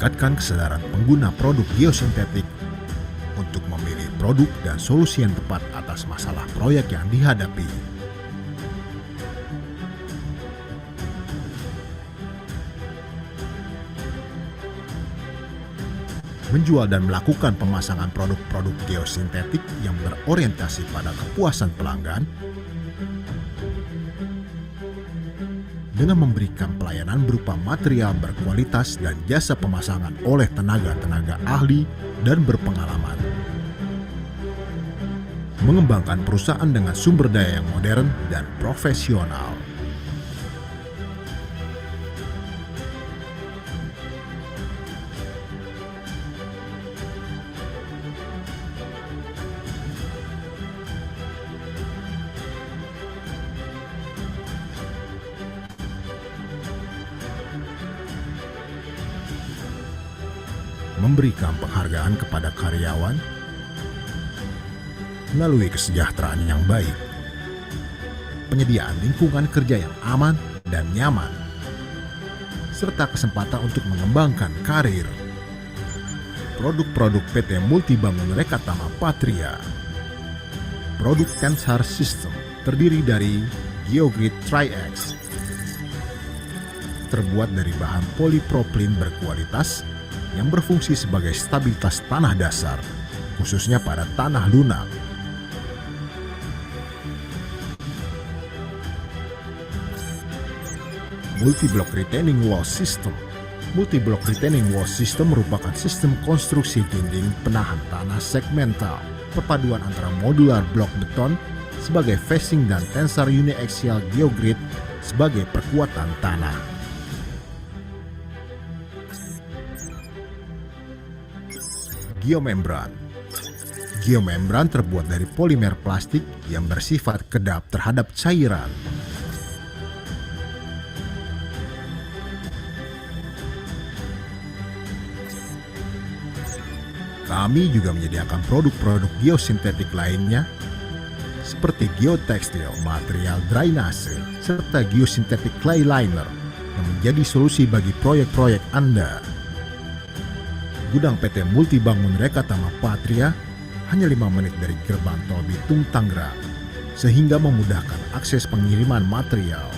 meningkatkan kesadaran pengguna produk geosintetik untuk memilih produk dan solusi yang tepat atas masalah proyek yang dihadapi. Menjual dan melakukan pemasangan produk-produk geosintetik yang berorientasi pada kepuasan pelanggan dengan memberikan pelayanan berupa material berkualitas dan jasa pemasangan oleh tenaga-tenaga ahli dan berpengalaman. Mengembangkan perusahaan dengan sumber daya yang modern dan profesional. Memberikan penghargaan kepada karyawan melalui kesejahteraan yang baik, penyediaan lingkungan kerja yang aman dan nyaman, serta kesempatan untuk mengembangkan karir. Produk-produk PT Multibangun Rekatama Patria. Produk Tensar System terdiri dari geogrid Tri-X, terbuat dari bahan polipropilin berkualitas yang berfungsi sebagai stabilitas tanah dasar, khususnya pada tanah lunak. Multi-block retaining wall system. Multi-block retaining wall system merupakan sistem konstruksi dinding penahan tanah segmental, perpaduan antara modular blok beton sebagai facing dan tensar uniaxial geogrid sebagai perkuatan tanah. Geomembran. Geomembran terbuat dari polimer plastik yang bersifat kedap terhadap cairan. Kami juga menyediakan produk-produk geosintetik lainnya seperti geotekstil, material drainase, serta geosintetik clay liner yang menjadi solusi bagi proyek-proyek Anda. Gudang PT Multibangun Rekatama Patria hanya 5 menit dari gerbang tol Bitung, Tangerang, sehingga memudahkan akses pengiriman material.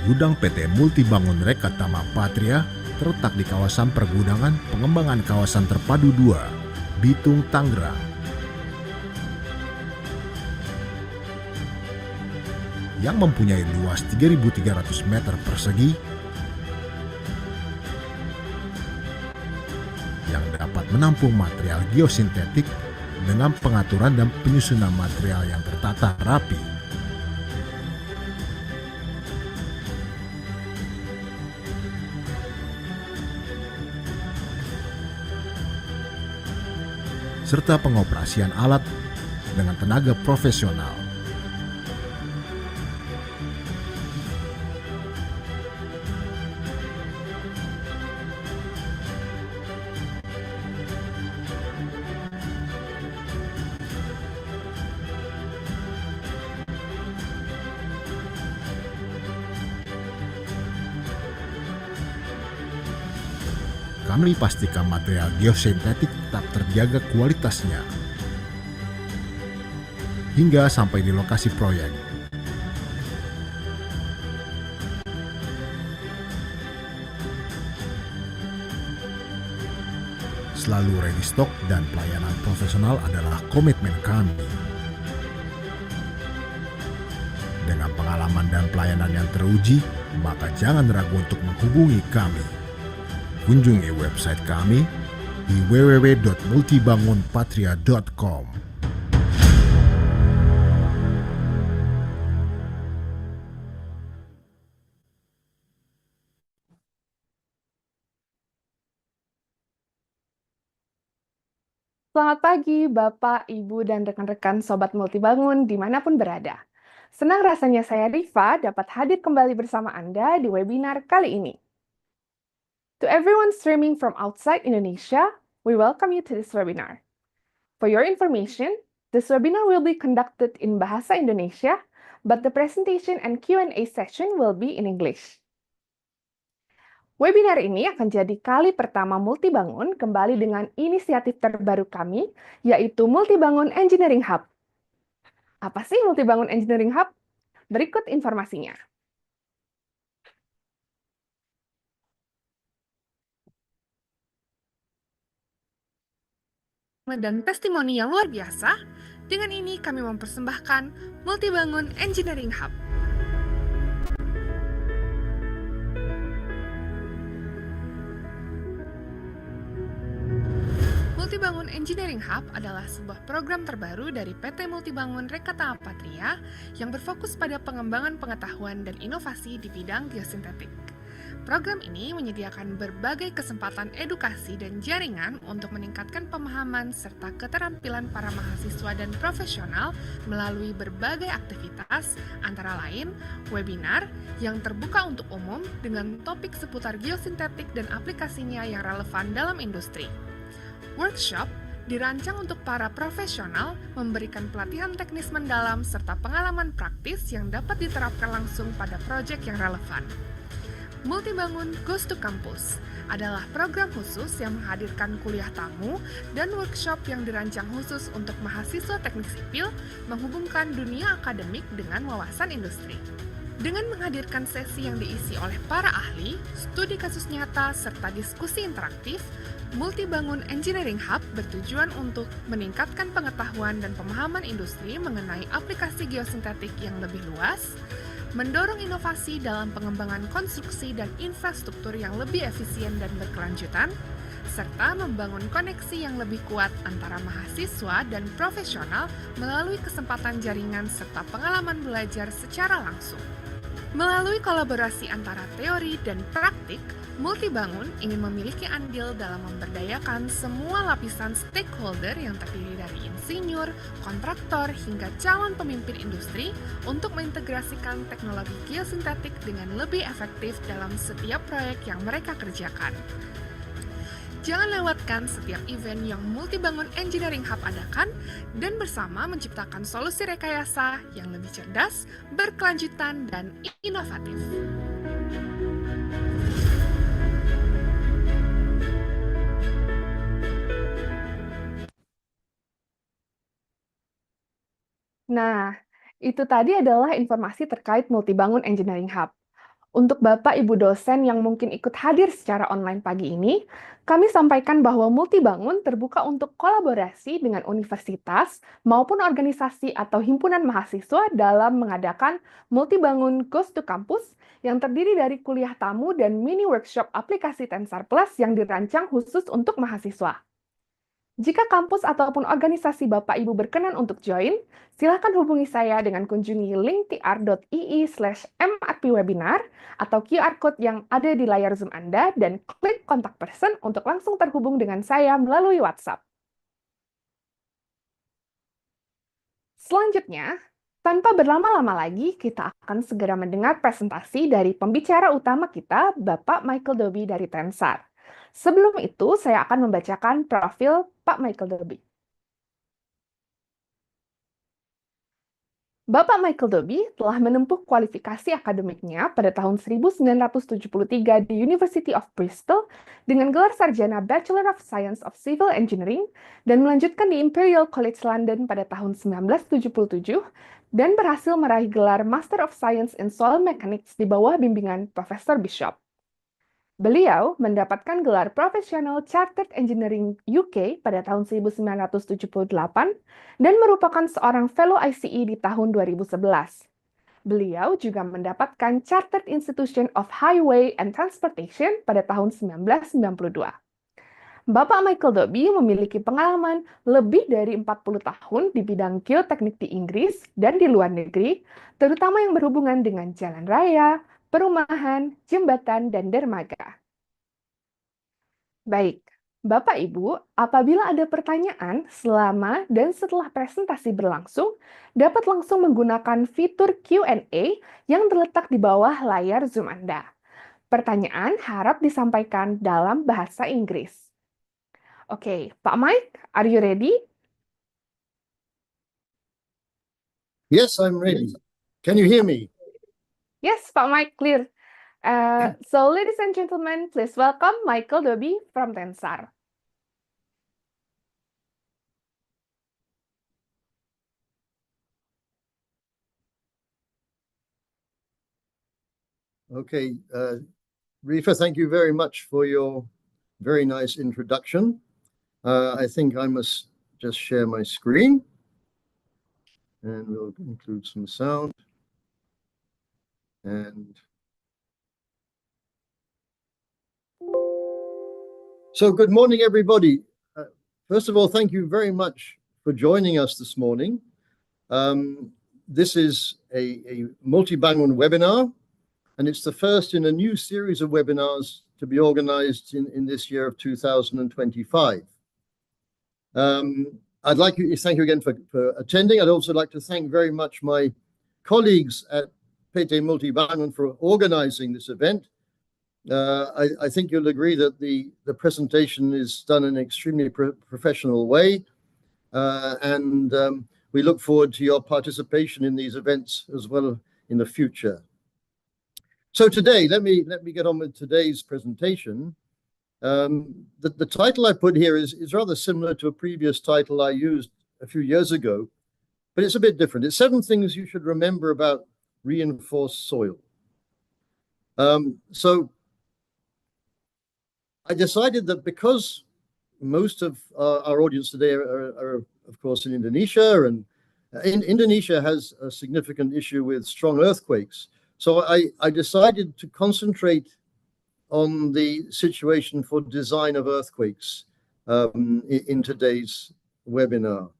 Gudang PT Multibangun Rekatama Patria terletak di kawasan pergudangan pengembangan kawasan terpadu 2, Bitung, Tangerang. Yang mempunyai luas 3.300 meter persegi yang dapat menampung material geosintetik dengan pengaturan dan penyusunan material yang tertata rapi. Serta pengoperasian alat dengan tenaga profesional. Kami pastikan material geosintetik tetap terjaga kualitasnya hingga sampai di lokasi proyek. Selalu ready stock dan pelayanan profesional adalah komitmen kami. Dengan pengalaman dan pelayanan yang teruji, maka jangan ragu untuk menghubungi kami. Kunjungi website kami di www.multibangunpatria.com. Selamat pagi, Bapak, Ibu, dan rekan-rekan Sobat Multibangun dimanapun berada. Senang rasanya saya Rifa dapat hadir kembali bersama Anda di webinar kali ini. To everyone streaming from outside Indonesia, we welcome you to this webinar. For your information, this webinar will be conducted in Bahasa Indonesia, but the presentation and Q&A session will be in English. Webinar ini akan jadi kali pertama Multibangun kembali dengan inisiatif terbaru kami, yaitu Multibangun Engineering Hub. Apa sih Multibangun Engineering Hub? Berikut informasinya. Dan testimoni yang luar biasa, dengan ini kami mempersembahkan Multibangun Engineering Hub. Multibangun Engineering Hub adalah sebuah program terbaru dari PT Multibangun Rekata Patria yang berfokus pada pengembangan pengetahuan dan inovasi di bidang geosintetik. Program ini menyediakan berbagai kesempatan edukasi dan jaringan untuk meningkatkan pemahaman serta keterampilan para mahasiswa dan profesional melalui berbagai aktivitas, antara lain webinar yang terbuka untuk umum dengan topik seputar geosintetik dan aplikasinya yang relevan dalam industri. Workshop dirancang untuk para profesional memberikan pelatihan teknis mendalam serta pengalaman praktis yang dapat diterapkan langsung pada proyek yang relevan. Multibangun Goes to Campus adalah program khusus yang menghadirkan kuliah tamu dan workshop yang dirancang khusus untuk mahasiswa teknik sipil menghubungkan dunia akademik dengan wawasan industri. Dengan menghadirkan sesi yang diisi oleh para ahli, studi kasus nyata, serta diskusi interaktif, Multibangun Engineering Hub bertujuan untuk meningkatkan pengetahuan dan pemahaman industri mengenai aplikasi geosintetik yang lebih luas, mendorong inovasi dalam pengembangan konstruksi dan infrastruktur yang lebih efisien dan berkelanjutan, serta membangun koneksi yang lebih kuat antara mahasiswa dan profesional melalui kesempatan jaringan serta pengalaman belajar secara langsung. Melalui kolaborasi antara teori dan praktik, Multibangun ingin memiliki andil dalam memberdayakan semua lapisan stakeholder yang terdiri dari insinyur, kontraktor, hingga calon pemimpin industri untuk mengintegrasikan teknologi geosintetik dengan lebih efektif dalam setiap proyek yang mereka kerjakan. Jangan lewatkan setiap event yang Multibangun Engineering Hub adakan dan bersama menciptakan solusi rekayasa yang lebih cerdas, berkelanjutan, dan inovatif. Nah, itu tadi adalah informasi terkait Multibangun Engineering Hub. Untuk Bapak Ibu dosen yang mungkin ikut hadir secara online pagi ini, kami sampaikan bahwa Multibangun terbuka untuk kolaborasi dengan universitas maupun organisasi atau himpunan mahasiswa dalam mengadakan Multibangun Goes to Campus yang terdiri dari kuliah tamu dan mini workshop aplikasi Tensar Plus yang dirancang khusus untuk mahasiswa. Jika kampus ataupun organisasi Bapak Ibu berkenan untuk join, silakan hubungi saya dengan kunjungi link tr.ii/mrpwebinar atau QR code yang ada di layar Zoom Anda dan klik kontak person untuk langsung terhubung dengan saya melalui WhatsApp. Selanjutnya, tanpa berlama-lama lagi, kita akan segera mendengar presentasi dari pembicara utama kita, Bapak Michael Dobie dari Tensar. Sebelum itu, saya akan membacakan profil Pak Michael Dobie. Bapak Michael Dobie telah menempuh kualifikasi akademiknya pada tahun 1973 di University of Bristol dengan gelar sarjana Bachelor of Science of Civil Engineering dan melanjutkan di Imperial College London pada tahun 1977 dan berhasil meraih gelar Master of Science in Soil Mechanics di bawah bimbingan Profesor Bishop. Beliau mendapatkan gelar Professional Chartered Engineering UK pada tahun 1978 dan merupakan seorang fellow ICE di tahun 2011. Beliau juga mendapatkan Chartered Institution of Highway and Transportation pada tahun 1992. Bapak Michael Dobie memiliki pengalaman lebih dari 40 tahun di bidang geoteknik di Inggris dan di luar negeri, terutama yang berhubungan dengan jalan raya, perumahan, jembatan, dan dermaga. Baik, Bapak Ibu, apabila ada pertanyaan selama dan setelah presentasi berlangsung, dapat langsung menggunakan fitur Q&A yang terletak di bawah layar Zoom Anda. Pertanyaan harap disampaikan dalam bahasa Inggris. Oke, Pak Mike, are you ready? Yes, I'm ready. Can you hear me? Yes, Pak Mike, clear. So, ladies and gentlemen, please welcome Michael Dobie from Tensar. Okay, Rifa, thank you very much for your very nice introduction. I think I must just share my screen and we'll include some sound. And so good morning, everybody. First of all, thank you very much for joining us this morning. This is a Multibangun webinar, and it's the first in a new series of webinars to be organized in this year of 2025. I'd like to thank you again for attending. I'd also like to thank very much my colleagues at PT Multibangun for organizing this event. I think you'll agree that the presentation is done in an extremely professional way, and we look forward to your participation in these events as well in the future. So today, let me get on with today's presentation. The title I put here is rather similar to a previous title I used a few years ago, but it's a bit different. It's 7 things you should remember about reinforced soil. So I decided that because most of our audience today are of course, in Indonesia, and Indonesia has a significant issue with strong earthquakes. So I decided to concentrate on the situation for design of earthquakes in today's webinar.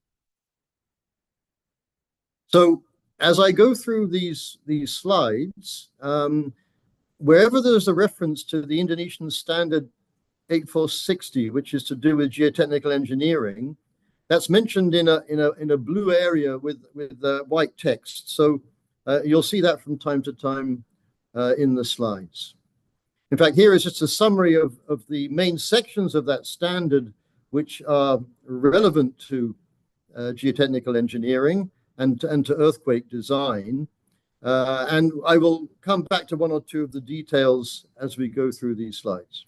So as I go through these slides, wherever there's a reference to the Indonesian standard 8460, which is to do with geotechnical engineering, that's mentioned in a blue area with white text. So you'll see that from time to time in the slides. In fact, here is just a summary of the main sections of that standard which are relevant to geotechnical engineering and to earthquake design. And I will come back to 1 or 2 of the details as we go through these slides.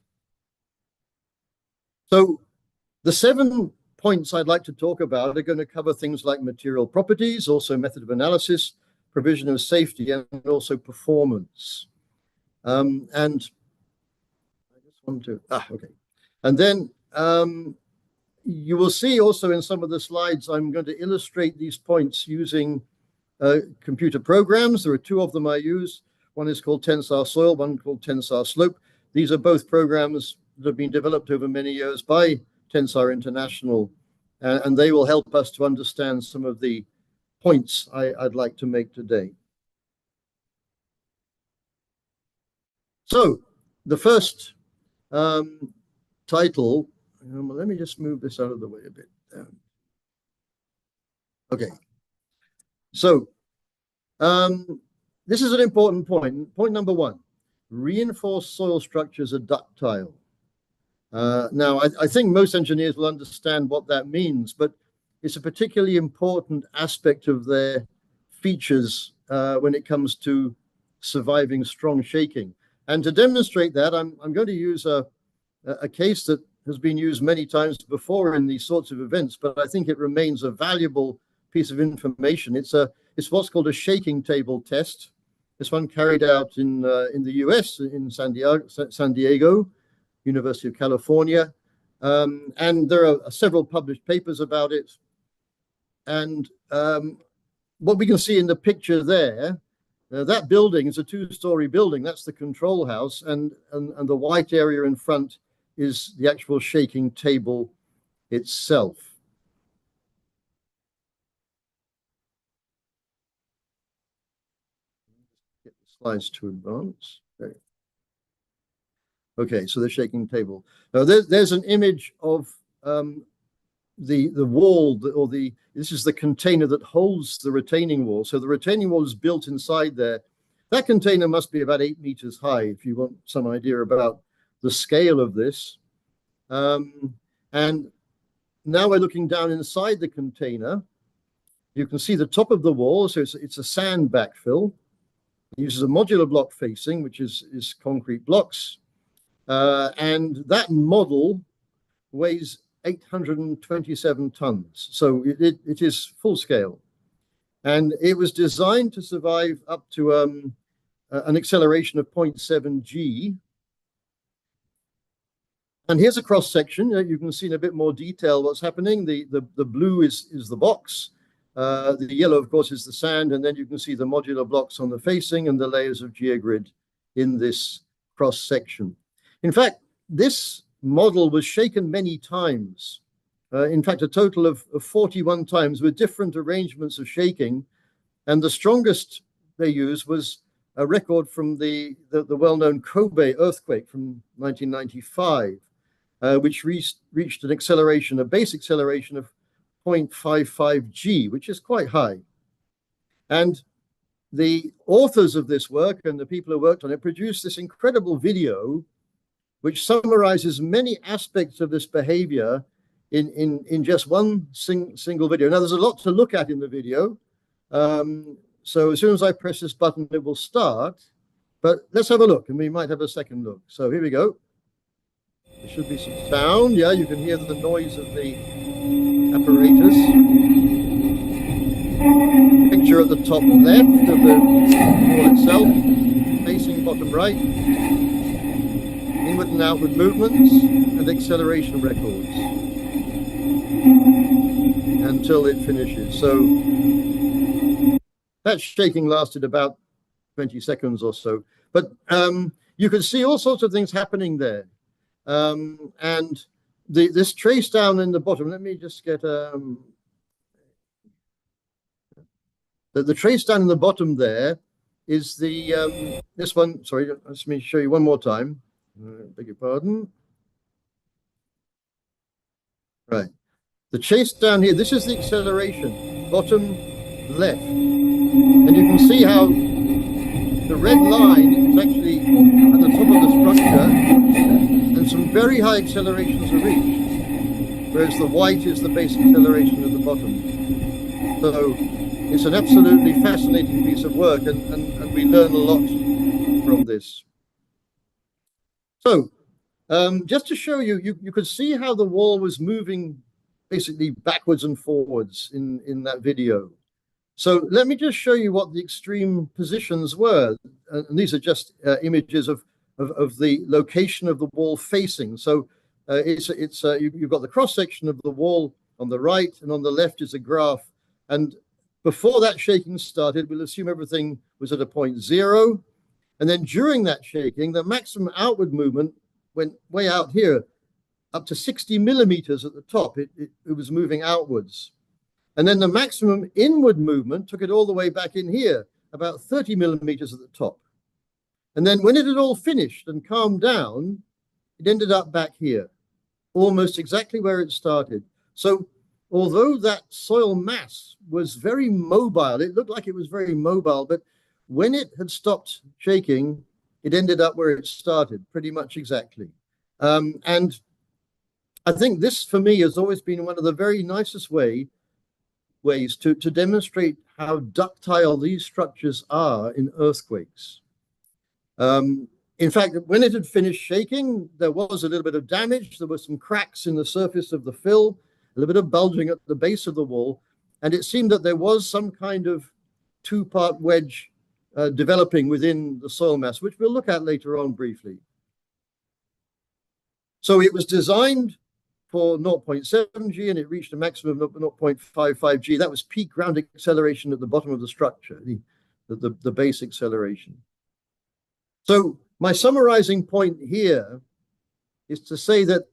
So the 7 points I'd like to talk about are going to cover things like material properties, also method of analysis, provision of safety, and also performance. And I just want to, okay. And then you will see also in some of the slides, I'm going to illustrate these points using computer programs. There are 2 of them I use. One is called Tensar Soil, one called Tensar Slope. These are both programs that have been developed over many years by Tensar International, and they will help us to understand some of the points I'd like to make today. So the first title, let me just move this out of the way a bit. Okay, so this is an important point. Point number 1, reinforced soil structures are ductile. Now, I think most engineers will understand what that means, but it's a particularly important aspect of their features when it comes to surviving strong shaking. And to demonstrate that, I'm going to use a case that has been used many times before in these sorts of events, but I think it remains a valuable piece of information. It's what's called a shaking table test. This one carried out in the US, in San Diego, University of California. And there are several published papers about it. And what we can see in the picture there, that building is a 2-story building. That's the control house. And the white area in front is the actual shaking table itself. Get the slides to advance. Okay, so the shaking table. Now there's an image of the wall, this is the container that holds the retaining wall. So the retaining wall is built inside there. That container must be about 8 meters high, if you want some idea about the scale of this. And now we're looking down inside the container. You can see the top of the wall, so it's a sand backfill. It uses a modular block facing, which is concrete blocks. And that model weighs 827 tons. So it is full scale. And it was designed to survive up to an acceleration of 0.7 g. And here's a cross section. You can see in a bit more detail what's happening. The blue is the box. The yellow, of course, is the sand. And then you can see the modular blocks on the facing and the layers of geogrid in this cross section. In fact, this model was shaken many times. In fact, a total of 41 times with different arrangements of shaking. And the strongest they used was a record from the well-known Kobe earthquake from 1995. Which reached an acceleration, a base acceleration of 0.55 g, which is quite high. And the authors of this work and the people who worked on it produced this incredible video, which summarizes many aspects of this behavior in just one single video. Now, there's a lot to look at in the video. So as soon as I press this button, it will start. But let's have a look, and we might have a second look. So here we go. There should be some sound. Yeah, you can hear the noise of the apparatus. Picture at the top left of the wall itself, facing bottom right. Inward and outward movements and acceleration records until it finishes. So that shaking lasted about 20 seconds or so. But you can see all sorts of things happening there. And this trace down in the bottom, let me just get the trace down in the bottom there is the this one. Sorry, let me show you one more time. Beg your pardon. Right, the trace down here, this is the acceleration, bottom left, and you can see how the red line is actually at the top of the structure. And some very high accelerations are reached, whereas the white is the base acceleration at the bottom. So it's an absolutely fascinating piece of work, and we learn a lot from this. So just to show you, you could see how the wall was moving basically backwards and forwards in that video. So let me just show you what the extreme positions were. And these are just images of the location of the wall facing. So you've got the cross section of the wall on the right, and on the left is a graph. And before that shaking started, we'll assume everything was at a point 0. And then during that shaking, the maximum outward movement went way out here, up to 60 millimeters at the top. It was moving outwards. And then the maximum inward movement took it all the way back in here, about 30 millimeters at the top. And then when it had all finished and calmed down, it ended up back here, almost exactly where it started. So although that soil mass was very mobile, it looked like it was very mobile, but when it had stopped shaking, it ended up where it started, pretty much exactly. And I think this, for me, has always been one of the very nicest ways to demonstrate how ductile these structures are in earthquakes. In fact, when it had finished shaking, there was a little bit of damage. There were some cracks in the surface of the fill, a little bit of bulging at the base of the wall. And it seemed that there was some kind of two-part wedge developing within the soil mass, which we'll look at later on briefly. So it was designed for 0.7 g, and it reached a maximum of 0.55 g. That was peak ground acceleration at the bottom of the structure, the base acceleration. So my summarizing point here is to say that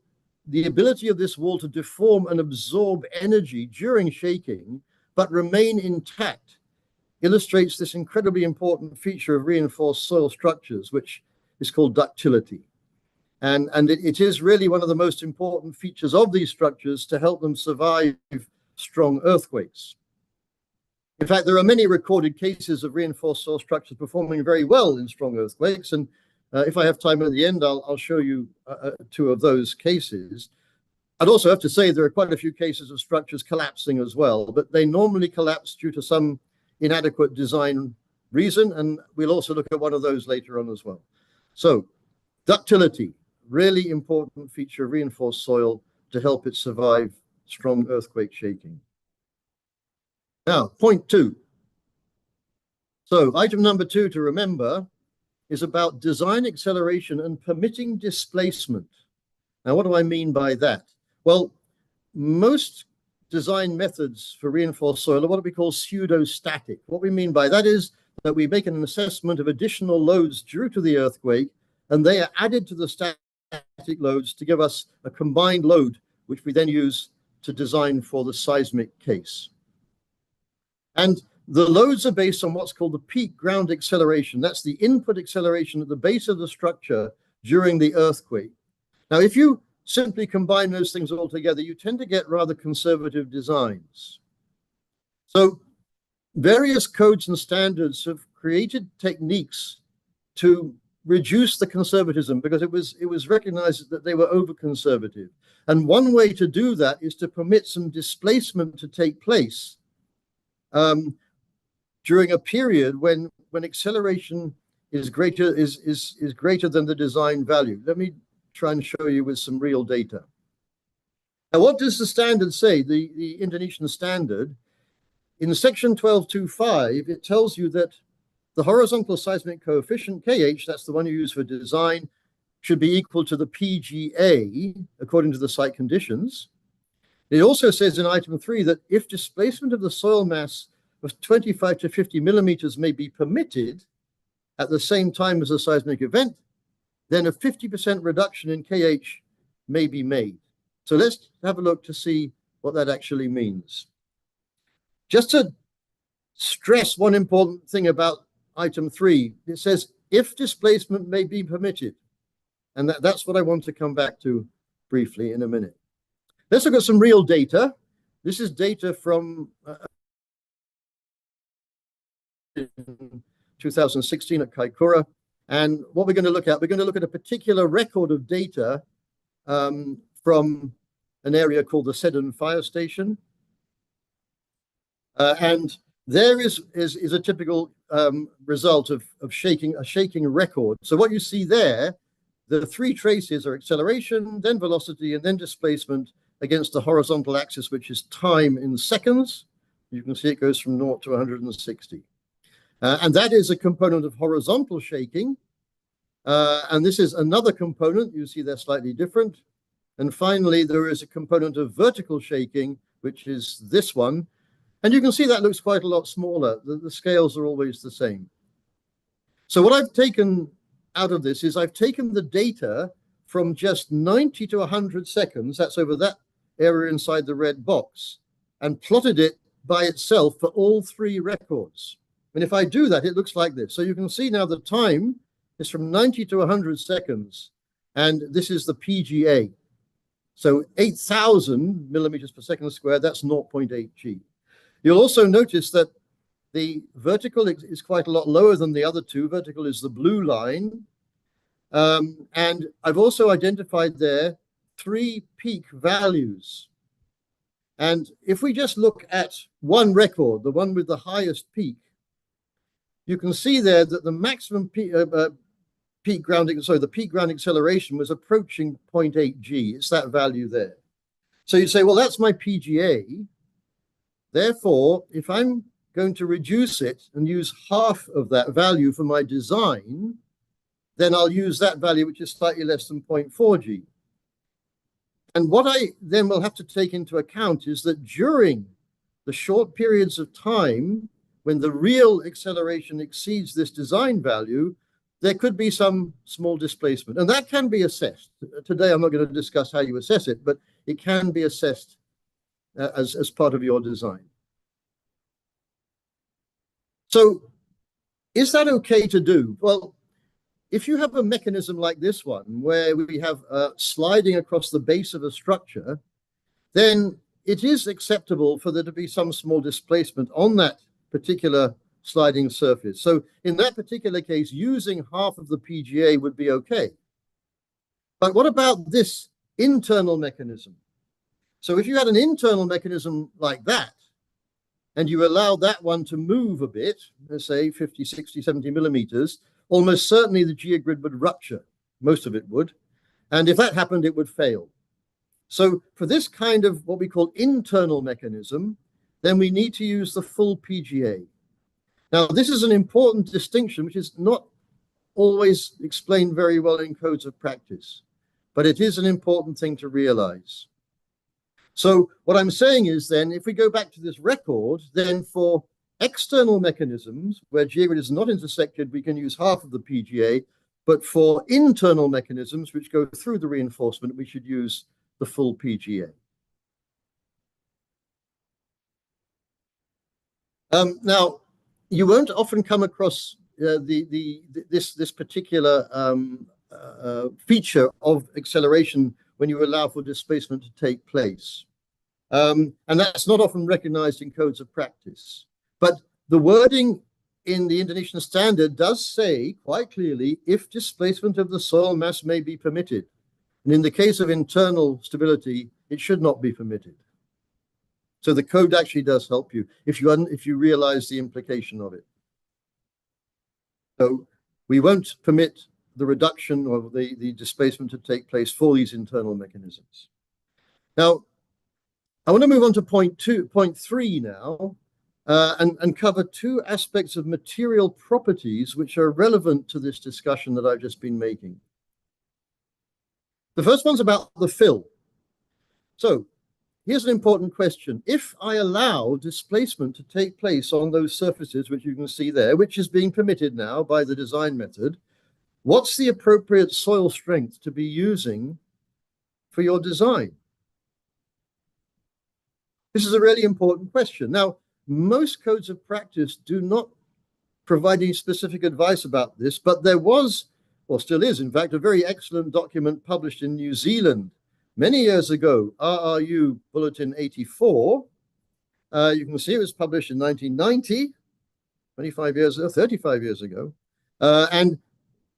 the ability of this wall to deform and absorb energy during shaking, but remain intact, illustrates this incredibly important feature of reinforced soil structures, which is called ductility. And it is really one of the most important features of these structures to help them survive strong earthquakes. In fact, there are many recorded cases of reinforced soil structures performing very well in strong earthquakes. And if I have time at the end, I'll show you 2 of those cases. I'd also have to say there are quite a few cases of structures collapsing as well, but they normally collapse due to some inadequate design reason, and we'll also look at one of those later on as well. So, ductility, really important feature of reinforced soil to help it survive strong earthquake shaking. Now, point 2. So, item number 2 to remember is about design acceleration and permitting displacement. Now, what do I mean by that? Well, most design methods for reinforced soil are what we call pseudostatic. What we mean by that is that we make an assessment of additional loads due to the earthquake, and they are added to the static loads to give us a combined load, which we then use to design for the seismic case. And the loads are based on what's called the peak ground acceleration. That's the input acceleration at the base of the structure during the earthquake. Now, if you simply combine those things all together, you tend to get rather conservative designs. So various codes and standards have created techniques to reduce the conservatism because it was recognized that they were over-conservative. And one way to do that is to permit some displacement to take place during a period when acceleration is greater than the design value. Let me try and show you with some real data. Now, what does the standard say, the Indonesian standard? In section 1225, it tells you that the horizontal seismic coefficient, KH, that's the one you use for design, should be equal to the PGA, according to the site conditions. It also says in item 3 that if displacement of the soil mass of 25 to 50 millimeters may be permitted at the same time as a seismic event, then a 50% reduction in KH may be made. So let's have a look to see what that actually means. Just to stress one important thing about item 3, it says if displacement may be permitted. And that's what I want to come back to briefly in a minute. Let's look at some real data. This is data from 2016 at Kaikoura. And what we're going to look at a particular record of data from an area called the Seddon Fire Station. And there is a typical result of a shaking record. So what you see there, the 3 traces are acceleration, then velocity, and then displacement against the horizontal axis, which is time in seconds. You can see it goes from 0 to 160. And that is a component of horizontal shaking. And this is another component. You see they're slightly different. And finally, there is a component of vertical shaking, which is this one. And you can see that looks quite a lot smaller. The scales are always the same. So what I've taken out of this is I've taken the data from just 90 to 100 seconds, that's over that area inside the red box, and plotted it by itself for all 3 records. And if I do that, it looks like this. So you can see now the time is from 90 to 100 seconds, and this is the PGA. So 8,000 millimeters per second squared, that's 0.8 G. You'll also notice that the vertical is quite a lot lower than the other 2. Vertical is the blue line. And I've also identified there 3 peak values. And if we just look at one record, the one with the highest peak, you can see there that the maximum the peak ground acceleration was approaching 0.8 G. It's that value there. So you say, well, that's my PGA. Therefore, if I'm going to reduce it and use half of that value for my design, then I'll use that value, which is slightly less than 0.4 G. And what I then will have to take into account is that during the short periods of time when the real acceleration exceeds this design value, there could be some small displacement. And that can be assessed. Today, I'm not going to discuss how you assess it, but it can be assessed as part of your design. So is that okay to do? Well, if you have a mechanism like this one, where we have sliding across the base of a structure, then it is acceptable for there to be some small displacement on that particular sliding surface. So in that particular case, using half of the PGA would be okay. But what about this internal mechanism? So if you had an internal mechanism like that, and you allow that one to move a bit, let's say 50, 60, 70 millimeters, almost certainly the geogrid would rupture. Most of it would. And if that happened, it would fail. So for this kind of what we call internal mechanism, then we need to use the full PGA. Now, this is an important distinction, which is not always explained very well in codes of practice, but it is an important thing to realize. So what I'm saying is then, if we go back to this record, then for external mechanisms where geogrid is not intersected, we can use half of the PGA, but for internal mechanisms which go through the reinforcement, we should use the full PGA. Now, you won't often come across this particular feature of acceleration when you allow for displacement to take place. And that's not often recognized in codes of practice. But the wording in the Indonesian standard does say quite clearly if displacement of the soil mass may be permitted. And in the case of internal stability, it should not be permitted. So the code actually does help you if you realize the implication of it. So we won't permit the reduction of the displacement to take place for these internal mechanisms. Now, I want to move on to point 3 now, and cover two aspects of material properties which are relevant to this discussion that I've just been making. The first one's about the fill. So here's an important question. If I allow displacement to take place on those surfaces, which you can see there, which is being permitted now by the design method, what's the appropriate soil strength to be using for your design? This is a really important question. Now, most codes of practice do not provide any specific advice about this, but there was, or still is, in fact, a very excellent document published in New Zealand many years ago, RRU Bulletin 84. You can see it was published in 1990, 35 years ago, and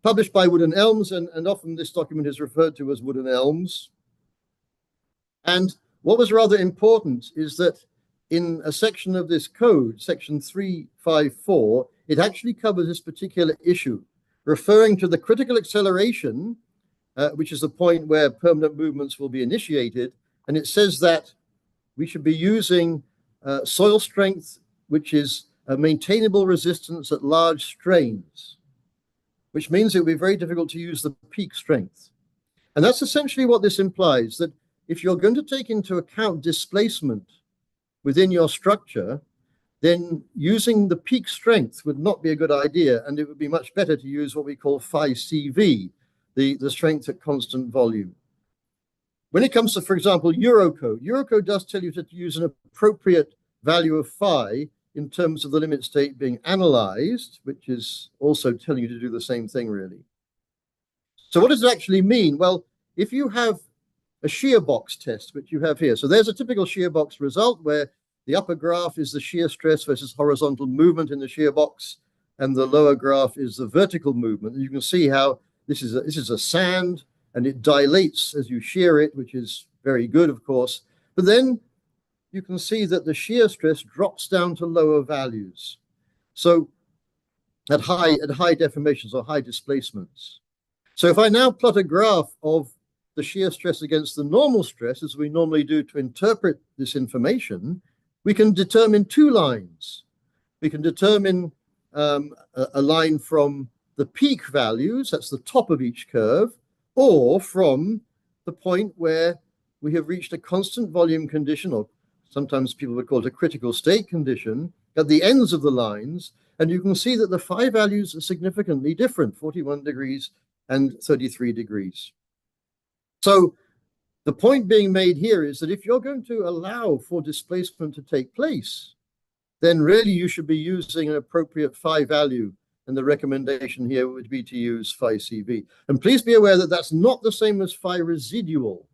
published by Wood and Elms, and often this document is referred to as Wood and Elms. And what was rather important is that in a section of this code, section 354, it actually covers this particular issue, referring to the critical acceleration, which is the point where permanent movements will be initiated. And it says that we should be using soil strength, which is a maintainable resistance at large strains, which means it will be very difficult to use the peak strength. And that's essentially what this implies, that if you're going to take into account displacement within your structure, then using the peak strength would not be a good idea, and it would be much better to use what we call FICE, the strength at constant volume. When it comes to, for example, Eurocode does tell you to use an appropriate value of phi in terms of the limit state being analyzed, which is also telling you to do the same thing, really. So what does it actually mean? Well, if you have a shear box test, which you have here. So there's a typical shear box result where the upper graph is the shear stress versus horizontal movement in the shear box, and the lower graph is the vertical movement. And you can see how this is a sand, and it dilates as you shear it, which is very good, of course. But then you can see that the shear stress drops down to lower values. So at high deformations or high displacements. So if I now plot a graph of the shear stress against the normal stress, as we normally do to interpret this information, we can determine two lines. We can determine a line from the peak values, that's the top of each curve, or from the point where we have reached a constant volume condition, or sometimes people would call it a critical state condition, at the ends of the lines. And you can see that the phi values are significantly different, 41 degrees and 33 degrees. So the point being made here is that if you're going to allow for displacement to take place, then really you should be using an appropriate phi value. And the recommendation here would be to use phi CV. And please be aware that that's not the same as phi residual.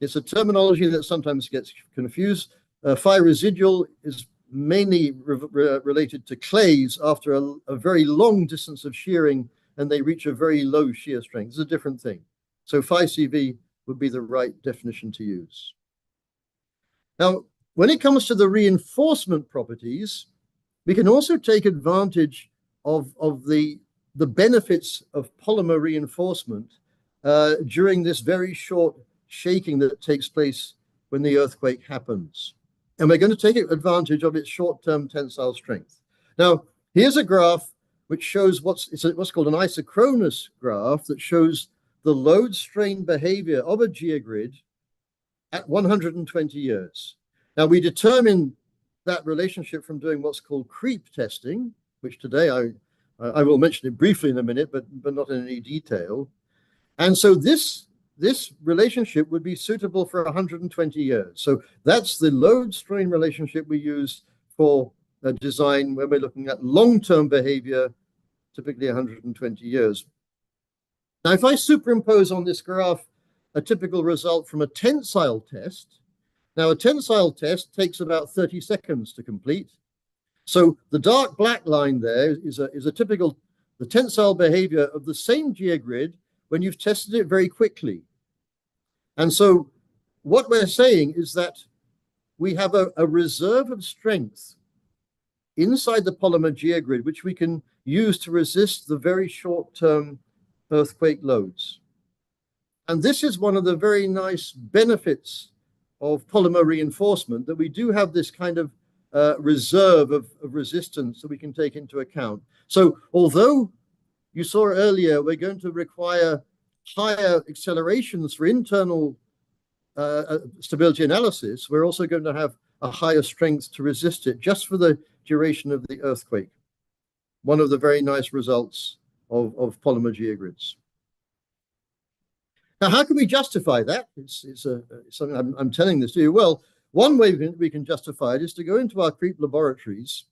It's a terminology that sometimes gets confused. Phi residual is mainly related to clays after a very long distance of shearing, and they reach a very low shear strength. It's a different thing. So phi CV would be the right definition to use. Now, when it comes to the reinforcement properties, we can also take advantage of the benefits of polymer reinforcement during this very short shaking that takes place when the earthquake happens. And we're going to take advantage of its short-term tensile strength. Now, here's a graph which shows what's called an isochronous graph that shows the load strain behavior of a geogrid at 120 years. Now, we determine that relationship from doing what's called creep testing, which today I will mention it briefly in a minute, but not in any detail. And so this relationship would be suitable for 120 years. So that's the load strain relationship we use for a design when we're looking at long-term behavior, typically 120 years. Now, if I superimpose on this graph a typical result from a tensile test, now a tensile test takes about 30 seconds to complete. So the dark black line there is a typical, the tensile behavior of the same geogrid when you've tested it very quickly. And so what we're saying is that we have a reserve of strength inside the polymer geogrid, which we can use to resist the very short-term earthquake loads. And this is one of the very nice benefits of polymer reinforcement, that we do have this kind of reserve of resistance that we can take into account. So although you saw earlier, we're going to require higher accelerations for internal stability analysis, we're also going to have a higher strength to resist it just for the duration of the earthquake. One of the very nice results of polymer geogrids. Now, how can we justify that? It's something I'm telling this to you. Well, one way we can justify it is to go into our creep laboratories.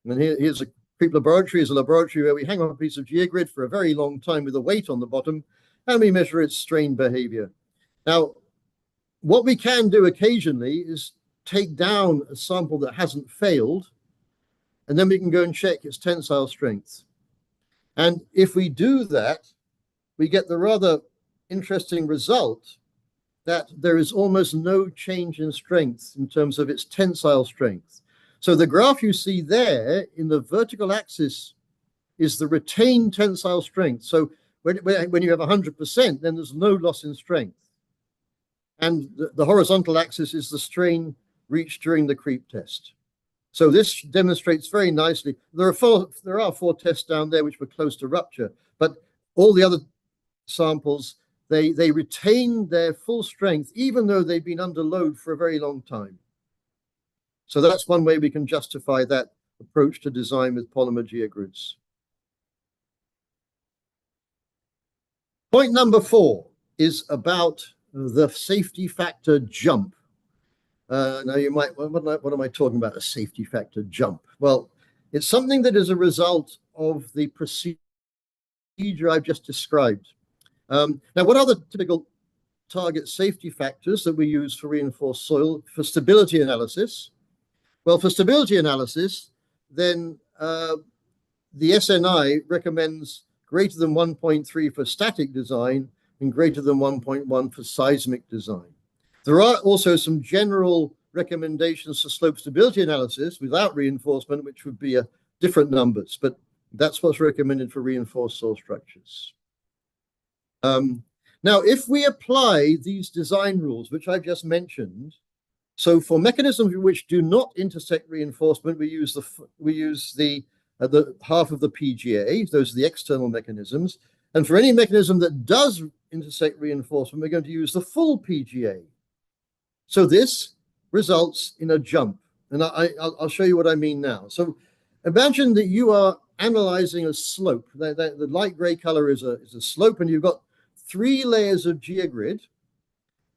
And here's a creep laboratory, is a laboratory where we hang on a piece of geogrid for a very long time with a weight on the bottom, and we measure its strain behavior. Now, what we can do occasionally is take down a sample that hasn't failed, and then we can go and check its tensile strength. And if we do that, we get the rather interesting result that there is almost no change in strength in terms of its tensile strength. So the graph you see there in the vertical axis is the retained tensile strength. So when you have 100%, then there's no loss in strength. And the horizontal axis is the strain reached during the creep test. So this demonstrates very nicely. There are four tests down there which were close to rupture, but all the other samples, they retain their full strength even though they've been under load for a very long time. So that's one way we can justify that approach to design with polymer geogrids. Point number 4 is about the safety factor jump. Now you might, what am I talking about, a safety factor jump? Well, it's something that is a result of the procedure I've just described. Now, what are the typical target safety factors that we use for reinforced soil for stability analysis? Well, for stability analysis, then the SNI recommends greater than 1.3 for static design and greater than 1.1 for seismic design. There are also some general recommendations for slope stability analysis without reinforcement, which would be different numbers, but that's what's recommended for reinforced soil structures. Now, if we apply these design rules, which I've just mentioned, so for mechanisms which do not intersect reinforcement, we use the half of the PGA. Those are the external mechanisms. And for any mechanism that does intersect reinforcement, we're going to use the full PGA. So this results in a jump. And I'll show you what I mean now. So imagine that you are analyzing a slope. The light gray color is a slope, and you've got 3 layers of geogrid.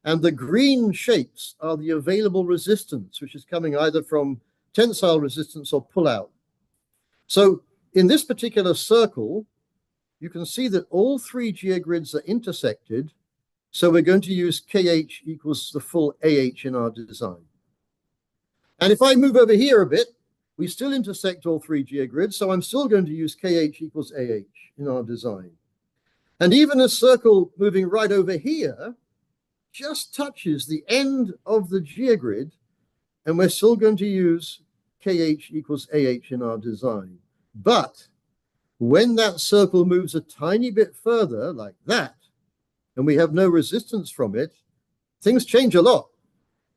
And the green shapes are the available resistance, which is coming either from tensile resistance or pull-out. So in this particular circle, you can see that all 3 geogrids are intersected. So we're going to use KH equals the full AH in our design. And if I move over here a bit, we still intersect all 3 geogrids. So I'm still going to use KH equals AH in our design. And even a circle moving right over here just touches the end of the geogrid, and we're still going to use KH equals AH in our design. But when that circle moves a tiny bit further, like that, and we have no resistance from it, things change a lot.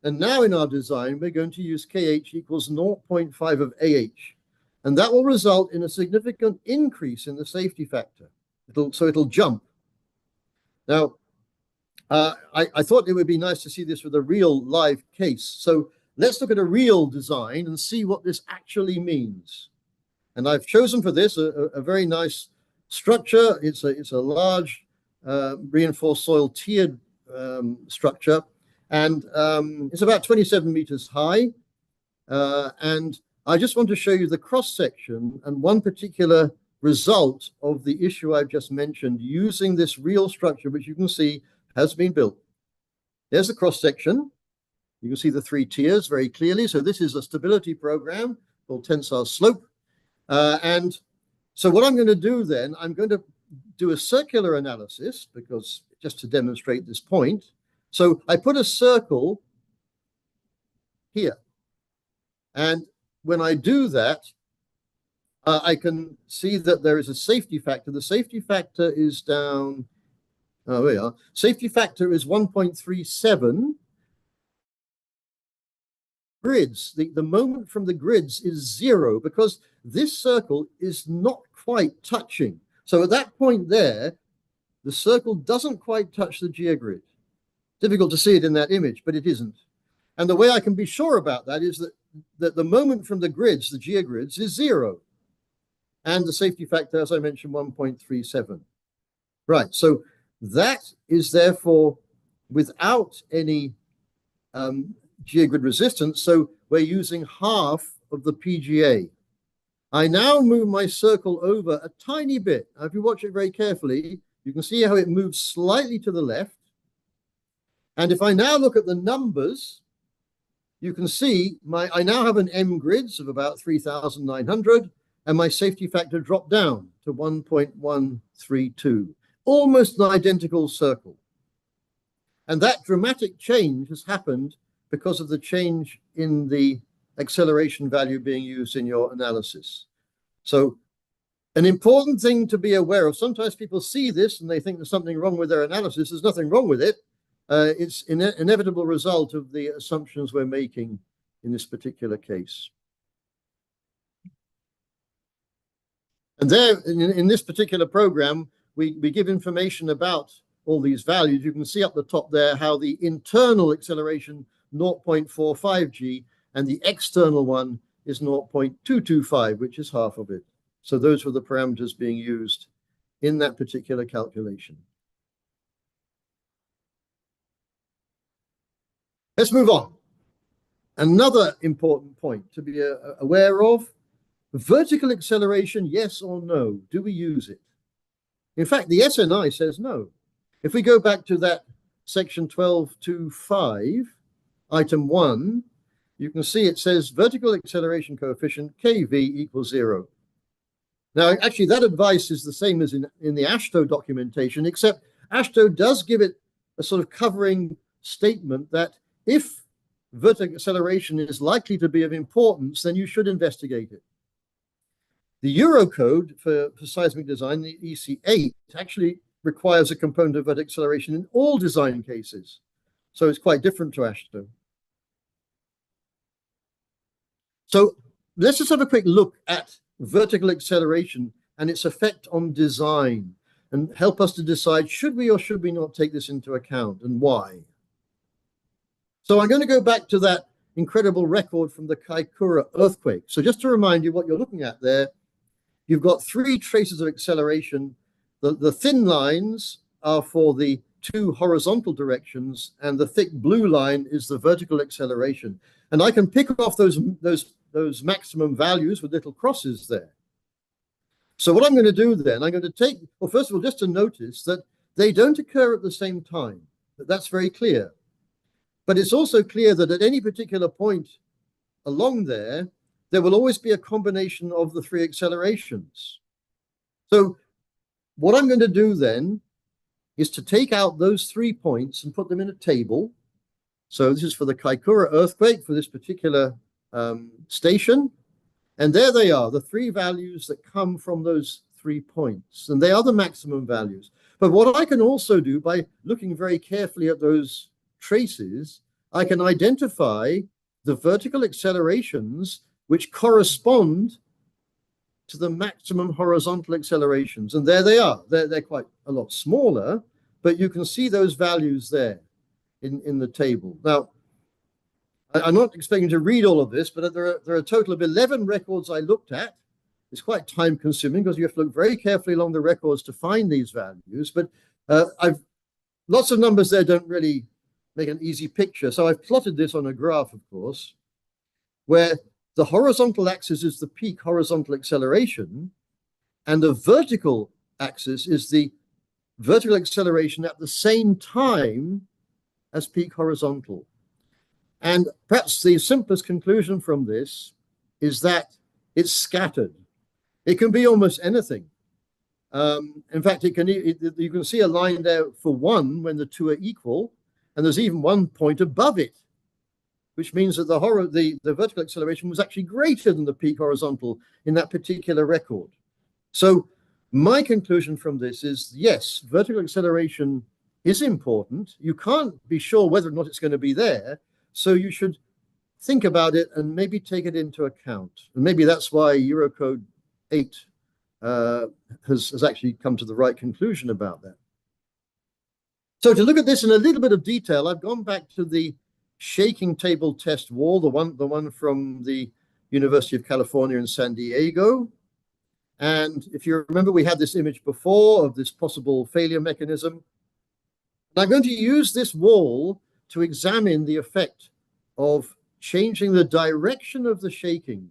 And now in our design, we're going to use KH equals 0.5 of AH. And that will result in a significant increase in the safety factor. So it'll jump. Now, I thought it would be nice to see this with a real live case. So let's look at a real design and see what this actually means. And I've chosen for this a very nice structure. It's a large reinforced soil tiered structure. And it's about 27 meters high. And I just want to show you the cross section and one particular result of the issue I've just mentioned using this real structure, which you can see has been built. There's the cross section. You can see the 3 tiers very clearly. So this is a stability program called Tensar Slope. And so what I'm going to do then, I'm going to do a circular analysis because just to demonstrate this point. So I put a circle here. And when I do that, I can see that there is a safety factor. The safety factor is down. Oh, we are. Safety factor is 1.37. Grids, the moment from the grids is 0 because this circle is not quite touching. So at that point there, the circle doesn't quite touch the geogrid. Difficult to see it in that image, but it isn't. And the way I can be sure about that is that the moment from the grids, the geogrids, is 0. And the safety factor, as I mentioned, 1.37. Right, so that is therefore without any geogrid resistance, so we're using half of the PGA. I now move my circle over a tiny bit. Now, if you watch it very carefully, you can see how it moves slightly to the left. And if I now look at the numbers, you can see I now have an M grids of about 3,900, and my safety factor dropped down to 1.132, almost an identical circle. And that dramatic change has happened because of the change in the acceleration value being used in your analysis. So an important thing to be aware of, sometimes people see this and they think there's something wrong with their analysis. There's nothing wrong with it. It's an inevitable result of the assumptions we're making in this particular case. And there, in this particular program, we give information about all these values. You can see up the top there how the internal acceleration 0.45 g and the external one is 0.225, which is half of it. So those were the parameters being used in that particular calculation. Let's move on. Another important point to be aware of, vertical acceleration, yes or no? Do we use it? In fact, the SNI says no. If we go back to that section 12.2.5, item 1, you can see it says vertical acceleration coefficient KV equals 0. Now, actually, that advice is the same as in the AASHTO documentation, except AASHTO does give it a sort of covering statement that if vertical acceleration is likely to be of importance, then you should investigate it. The Eurocode for seismic design, the EC8, actually requires a component of vertical acceleration in all design cases. So it's quite different to AASHTO. So let's just have a quick look at vertical acceleration and its effect on design and help us to decide should we or should we not take this into account and why. So I'm going to go back to that incredible record from the Kaikoura earthquake. So just to remind you what you're looking at there, you've got 3 traces of acceleration. The thin lines are for the 2 horizontal directions, and the thick blue line is the vertical acceleration. And I can pick off those maximum values with little crosses there. So what I'm going to do then, I'm going to take, well, first of all, just to notice that they don't occur at the same time. That's very clear. But it's also clear that at any particular point along there, there will always be a combination of the 3 accelerations. So what I'm going to do then is to take out those 3 points and put them in a table. So this is for the Kaikoura earthquake for this particular station. And there they are, the three values that come from those 3 points. And they are the maximum values. But what I can also do by looking very carefully at those traces, I can identify the vertical accelerations which correspond to the maximum horizontal accelerations. And there they are. They're quite a lot smaller, but you can see those values there in the table. Now, I'm not expecting to read all of this, but there are a total of 11 records I looked at. It's quite time consuming because you have to look very carefully along the records to find these values. But lots of numbers there don't really make an easy picture. So I've plotted this on a graph, of course, where the horizontal axis is the peak horizontal acceleration, and the vertical axis is the vertical acceleration at the same time as peak horizontal. And perhaps the simplest conclusion from this is that it's scattered. It can be almost anything. In fact, you can see a line there for 1 when the two are equal, and there's even one point above it, which means that the vertical acceleration was actually greater than the peak horizontal in that particular record. So my conclusion from this is, yes, vertical acceleration is important. You can't be sure whether or not it's going to be there, so you should think about it and maybe take it into account. And maybe that's why Eurocode 8 has actually come to the right conclusion about that. So to look at this in a little bit of detail, I've gone back to the shaking table test wall, the one from the University of California in San Diego. And if you remember, we had this image before of this possible failure mechanism. And I'm going to use this wall to examine the effect of changing the direction of the shaking.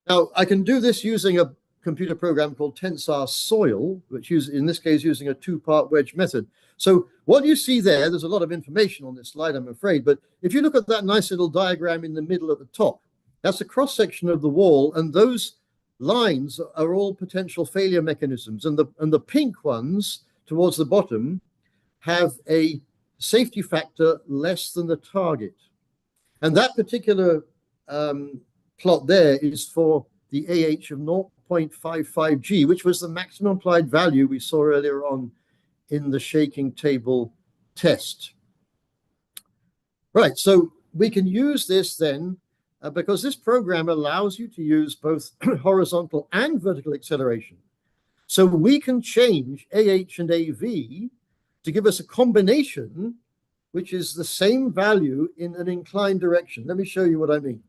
Now, I can do this using a computer program called Tensar Soil, which in this case using a 2-part wedge method. So what you see there's a lot of information on this slide, I'm afraid, but if you look at that nice little diagram in the middle at the top, that's a cross-section of the wall, and those lines are all potential failure mechanisms, and the pink ones towards the bottom have a safety factor less than the target. And that particular plot there is for the AH of 0.55 G, which was the maximum applied value we saw earlier on in the shaking table test. Right, so we can use this then because this program allows you to use both horizontal and vertical acceleration. So we can change AH and AV to give us a combination which is the same value in an inclined direction. Let me show you what I mean.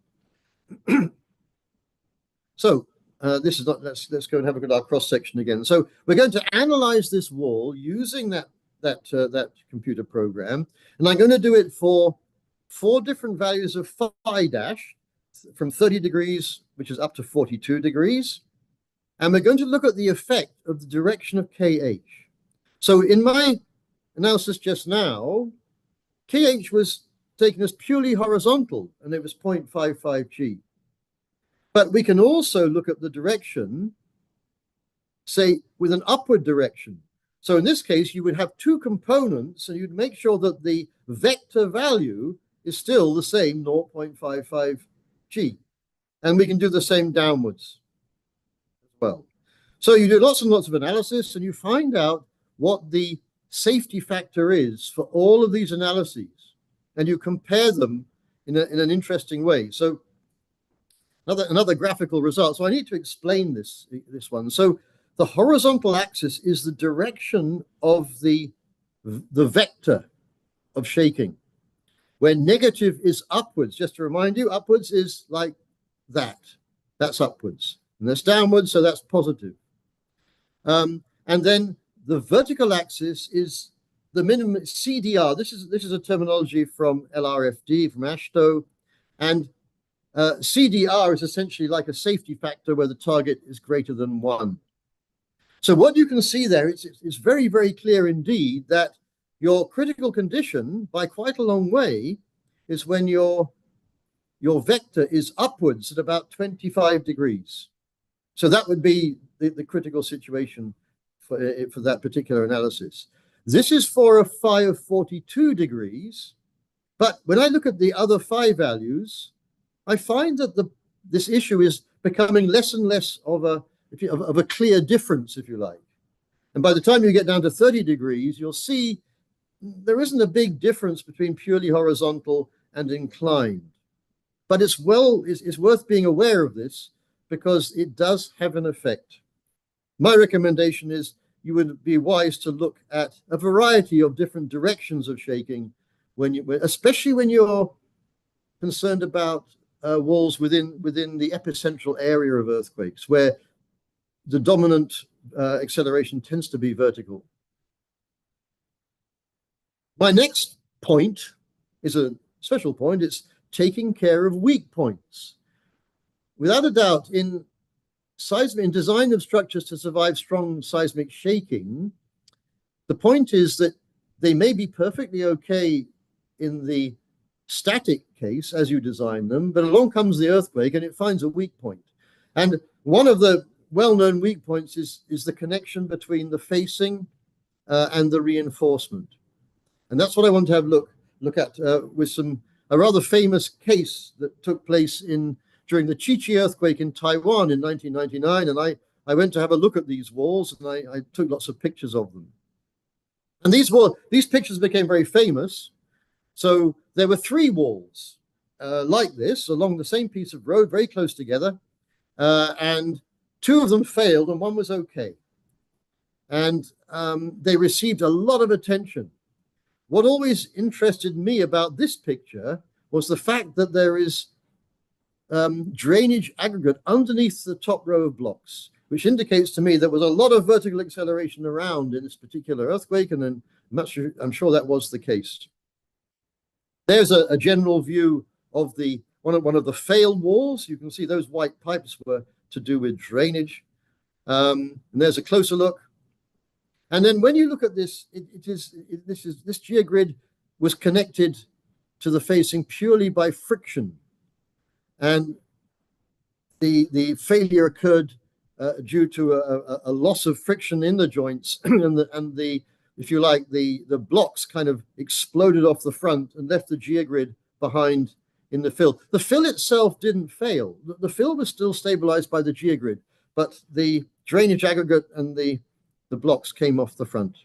So this is not, let's go and have a look at our cross section again. So we're going to analyze this wall using that computer program, and I'm going to do it for 4 different values of phi dash from 30 degrees, which is up to 42 degrees. And we're going to look at the effect of the direction of KH. So in my analysis just now, KH was taken as purely horizontal, and it was 0.55 G. But we can also look at the direction, say, with an upward direction. So in this case, you would have 2 components, and you'd make sure that the vector value is still the same, 0.55 G. And we can do the same downwards as well. So you do lots and lots of analysis, and you find out what the safety factor is for all of these analyses, and you compare them in an interesting way. So another graphical result. So I need to explain this one. So the horizontal axis is the direction of the vector of shaking, where negative is upwards. Just to remind you, upwards is like that. That's upwards. And that's downwards, so that's positive. And then the vertical axis is the minimum CDR. This is a terminology from LRFD, from AASHTO. And CDR is essentially like a safety factor where the target is greater than 1. So what you can see there, it's very, very clear indeed that your critical condition, by quite a long way, is when your vector is upwards at about 25 degrees. So that would be the critical situation for that particular analysis. This is for a phi of 42 degrees, but when I look at the other phi values, I find that this issue is becoming less and less of a clear difference, if you like. And by the time you get down to 30 degrees, you'll see there isn't a big difference between purely horizontal and inclined. But it's worth being aware of this because it does have an effect. My recommendation is you would be wise to look at a variety of different directions of shaking, especially when you're concerned about walls within the epicentral area of earthquakes, where the dominant acceleration tends to be vertical. My next point is a special point. It's taking care of weak points. Without a doubt, in design of structures to survive strong seismic shaking, the point is that they may be perfectly okay in the static case as you design them, but along comes the earthquake and it finds a weak point. And one of the well-known weak points is the connection between the facing and the reinforcement. And that's what I want to have look at with a rather famous case that took place during the Chi-Chi earthquake in Taiwan in 1999. And I went to have a look at these walls and I took lots of pictures of them. And these pictures became very famous. So there were 3 walls like this along the same piece of road, very close together. And 2 of them failed and 1 was okay. And they received a lot of attention. What always interested me about this picture was the fact that there is drainage aggregate underneath the top row of blocks, which indicates to me there was a lot of vertical acceleration around in this particular earthquake, and then I'm sure that was the case. There's a general view of one of the failed walls. You can see those white pipes were to do with drainage. And there's a closer look. And then when you look at this, this geogrid was connected to the facing purely by friction. And the failure occurred due to a loss of friction in the joints, and if you like, the blocks kind of exploded off the front and left the geogrid behind in the fill. The fill itself didn't fail. The fill was still stabilized by the geogrid, but the drainage aggregate and the blocks came off the front.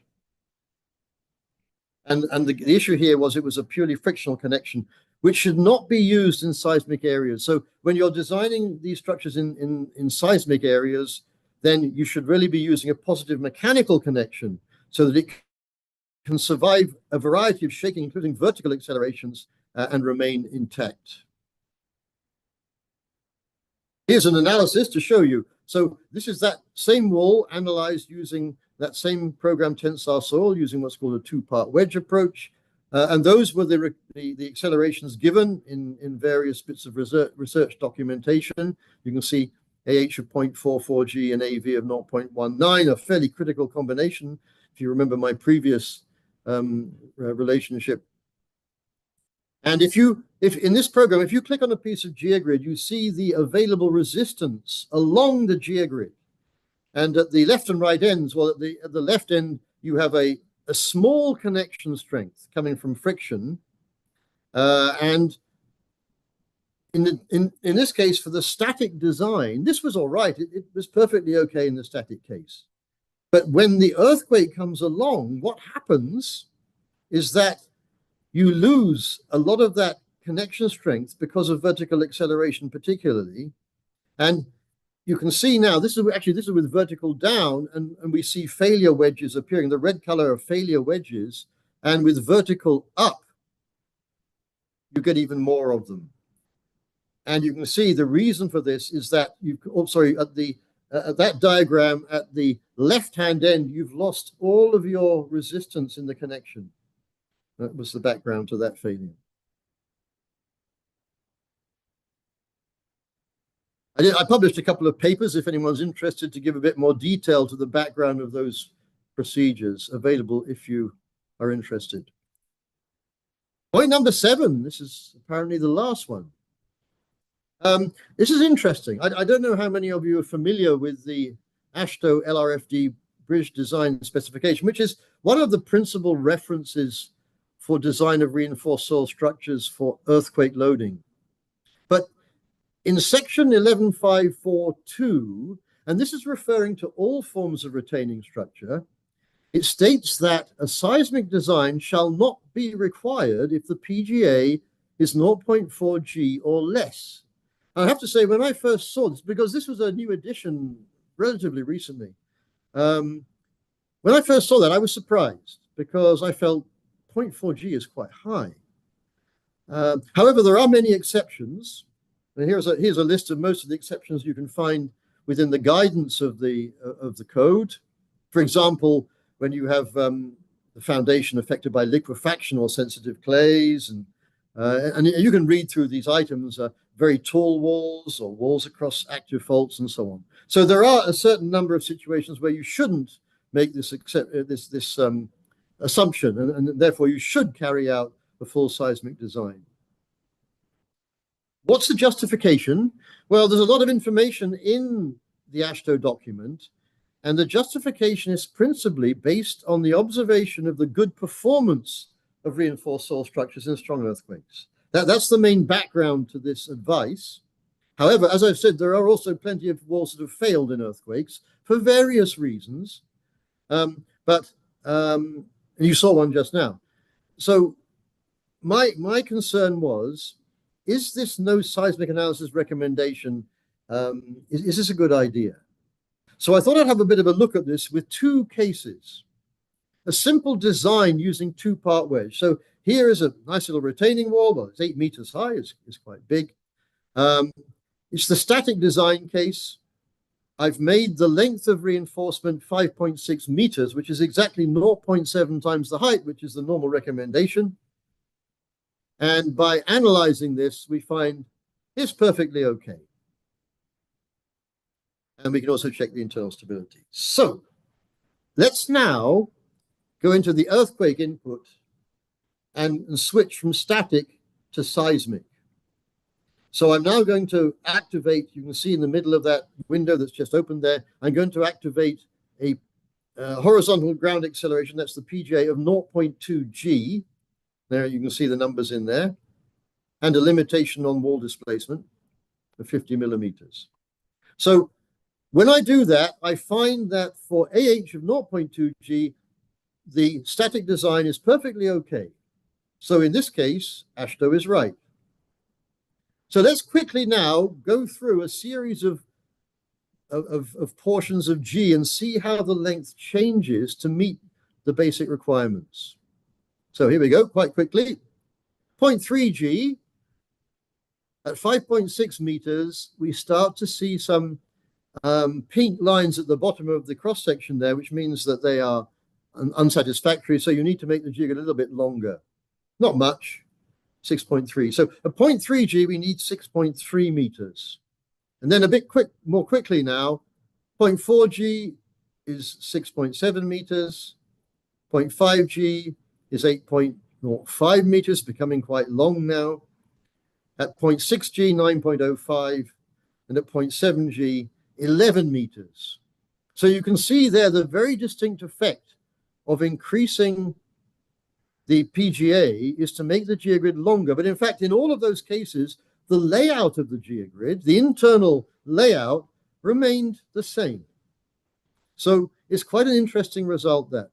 And the issue here was it was a purely frictional connection, which should not be used in seismic areas. So when you're designing these structures in seismic areas, then you should really be using a positive mechanical connection so that it can survive a variety of shaking, including vertical accelerations, and remain intact. Here's an analysis to show you. So this is that same wall analyzed using that same program Tensar soil, using what's called a 2-part wedge approach. And those were the accelerations given in various bits of research documentation. You can see AH of 0.44 G and AV of 0.19, a fairly critical combination, if you remember my previous relationship. And if in this program, if you click on a piece of geogrid, you see the available resistance along the geogrid. And at the left and right ends, well, at the left end, you have a small connection strength coming from friction. And in this case, for the static design, this was all right. It was perfectly okay in the static case. But when the earthquake comes along, what happens is that you lose a lot of that connection strength because of vertical acceleration particularly. And you can see now, this is with vertical down, and we see failure wedges appearing, the red color of failure wedges, and with vertical up, you get even more of them. And you can see the reason for this is that at that diagram at the left-hand end, you've lost all of your resistance in the connection. That was the background to that failure. I published a couple of papers, if anyone's interested, to give a bit more detail to the background of those procedures, available if you are interested. Point number 7, this is apparently the last one. This is interesting. I don't know how many of you are familiar with the AASHTO LRFD British Design Specification, which is one of the principal references for design of reinforced soil structures for earthquake loading. But in section 11542, and this is referring to all forms of retaining structure, it states that a seismic design shall not be required if the PGA is 0.4 G or less. I have to say, when I first saw this, because this was a new edition relatively recently, when I first saw that, I was surprised because I felt 0.4 G is quite high. However, there are many exceptions. And here's a list of most of the exceptions you can find within the guidance of the code. For example, when you have the foundation affected by liquefaction or sensitive clays, and you can read through these items, very tall walls or walls across active faults and so on. So there are a certain number of situations where you shouldn't make this assumption, and therefore you should carry out a full seismic design. What's the justification? Well, there's a lot of information in the AASHTO document, and the justification is principally based on the observation of the good performance of reinforced soil structures in strong earthquakes. That's the main background to this advice. However, as I've said, there are also plenty of walls that have failed in earthquakes for various reasons. And you saw one just now. So my concern was, is this no seismic analysis recommendation, is this a good idea? So I thought I'd have a bit of a look at this with two cases. A simple design using two-part wedge. So here is a nice little retaining wall. Well, it's 8 meters high. It's quite big. It's the static design case. I've made the length of reinforcement 5.6 meters, which is exactly 0.7 times the height, which is the normal recommendation. And by analyzing this, we find it's perfectly okay. And we can also check the internal stability. So let's now go into the earthquake input and switch from static to seismic. So I'm now going to activate, you can see in the middle of that window that's just opened there, I'm going to activate a horizontal ground acceleration, that's the PGA of 0.2 G. There you can see the numbers in there, and a limitation on wall displacement of 50 millimeters. So when I do that, I find that for AH of 0.2 G, the static design is perfectly okay. So in this case, AASHTO is right. So let's quickly now go through a series of portions of G and see how the length changes to meet the basic requirements. So here we go, quite quickly. 0.3 G, at 5.6 meters, we start to see some pink lines at the bottom of the cross-section there, which means that they are unsatisfactory. So you need to make the jig a little bit longer. Not much, 6.3. So at 0.3 G, we need 6.3 meters. And then a bit more quickly now, 0.4 G is 6.7 meters. 0.5 G is 8.05 meters, becoming quite long now. At 0.6 G, 9.05. And at 0.7 G, 11 meters. So you can see there the very distinct effect of increasing the PGA is to make the geogrid longer. But in fact, in all of those cases, the layout of the geogrid, the internal layout, remained the same. So it's quite an interesting result there.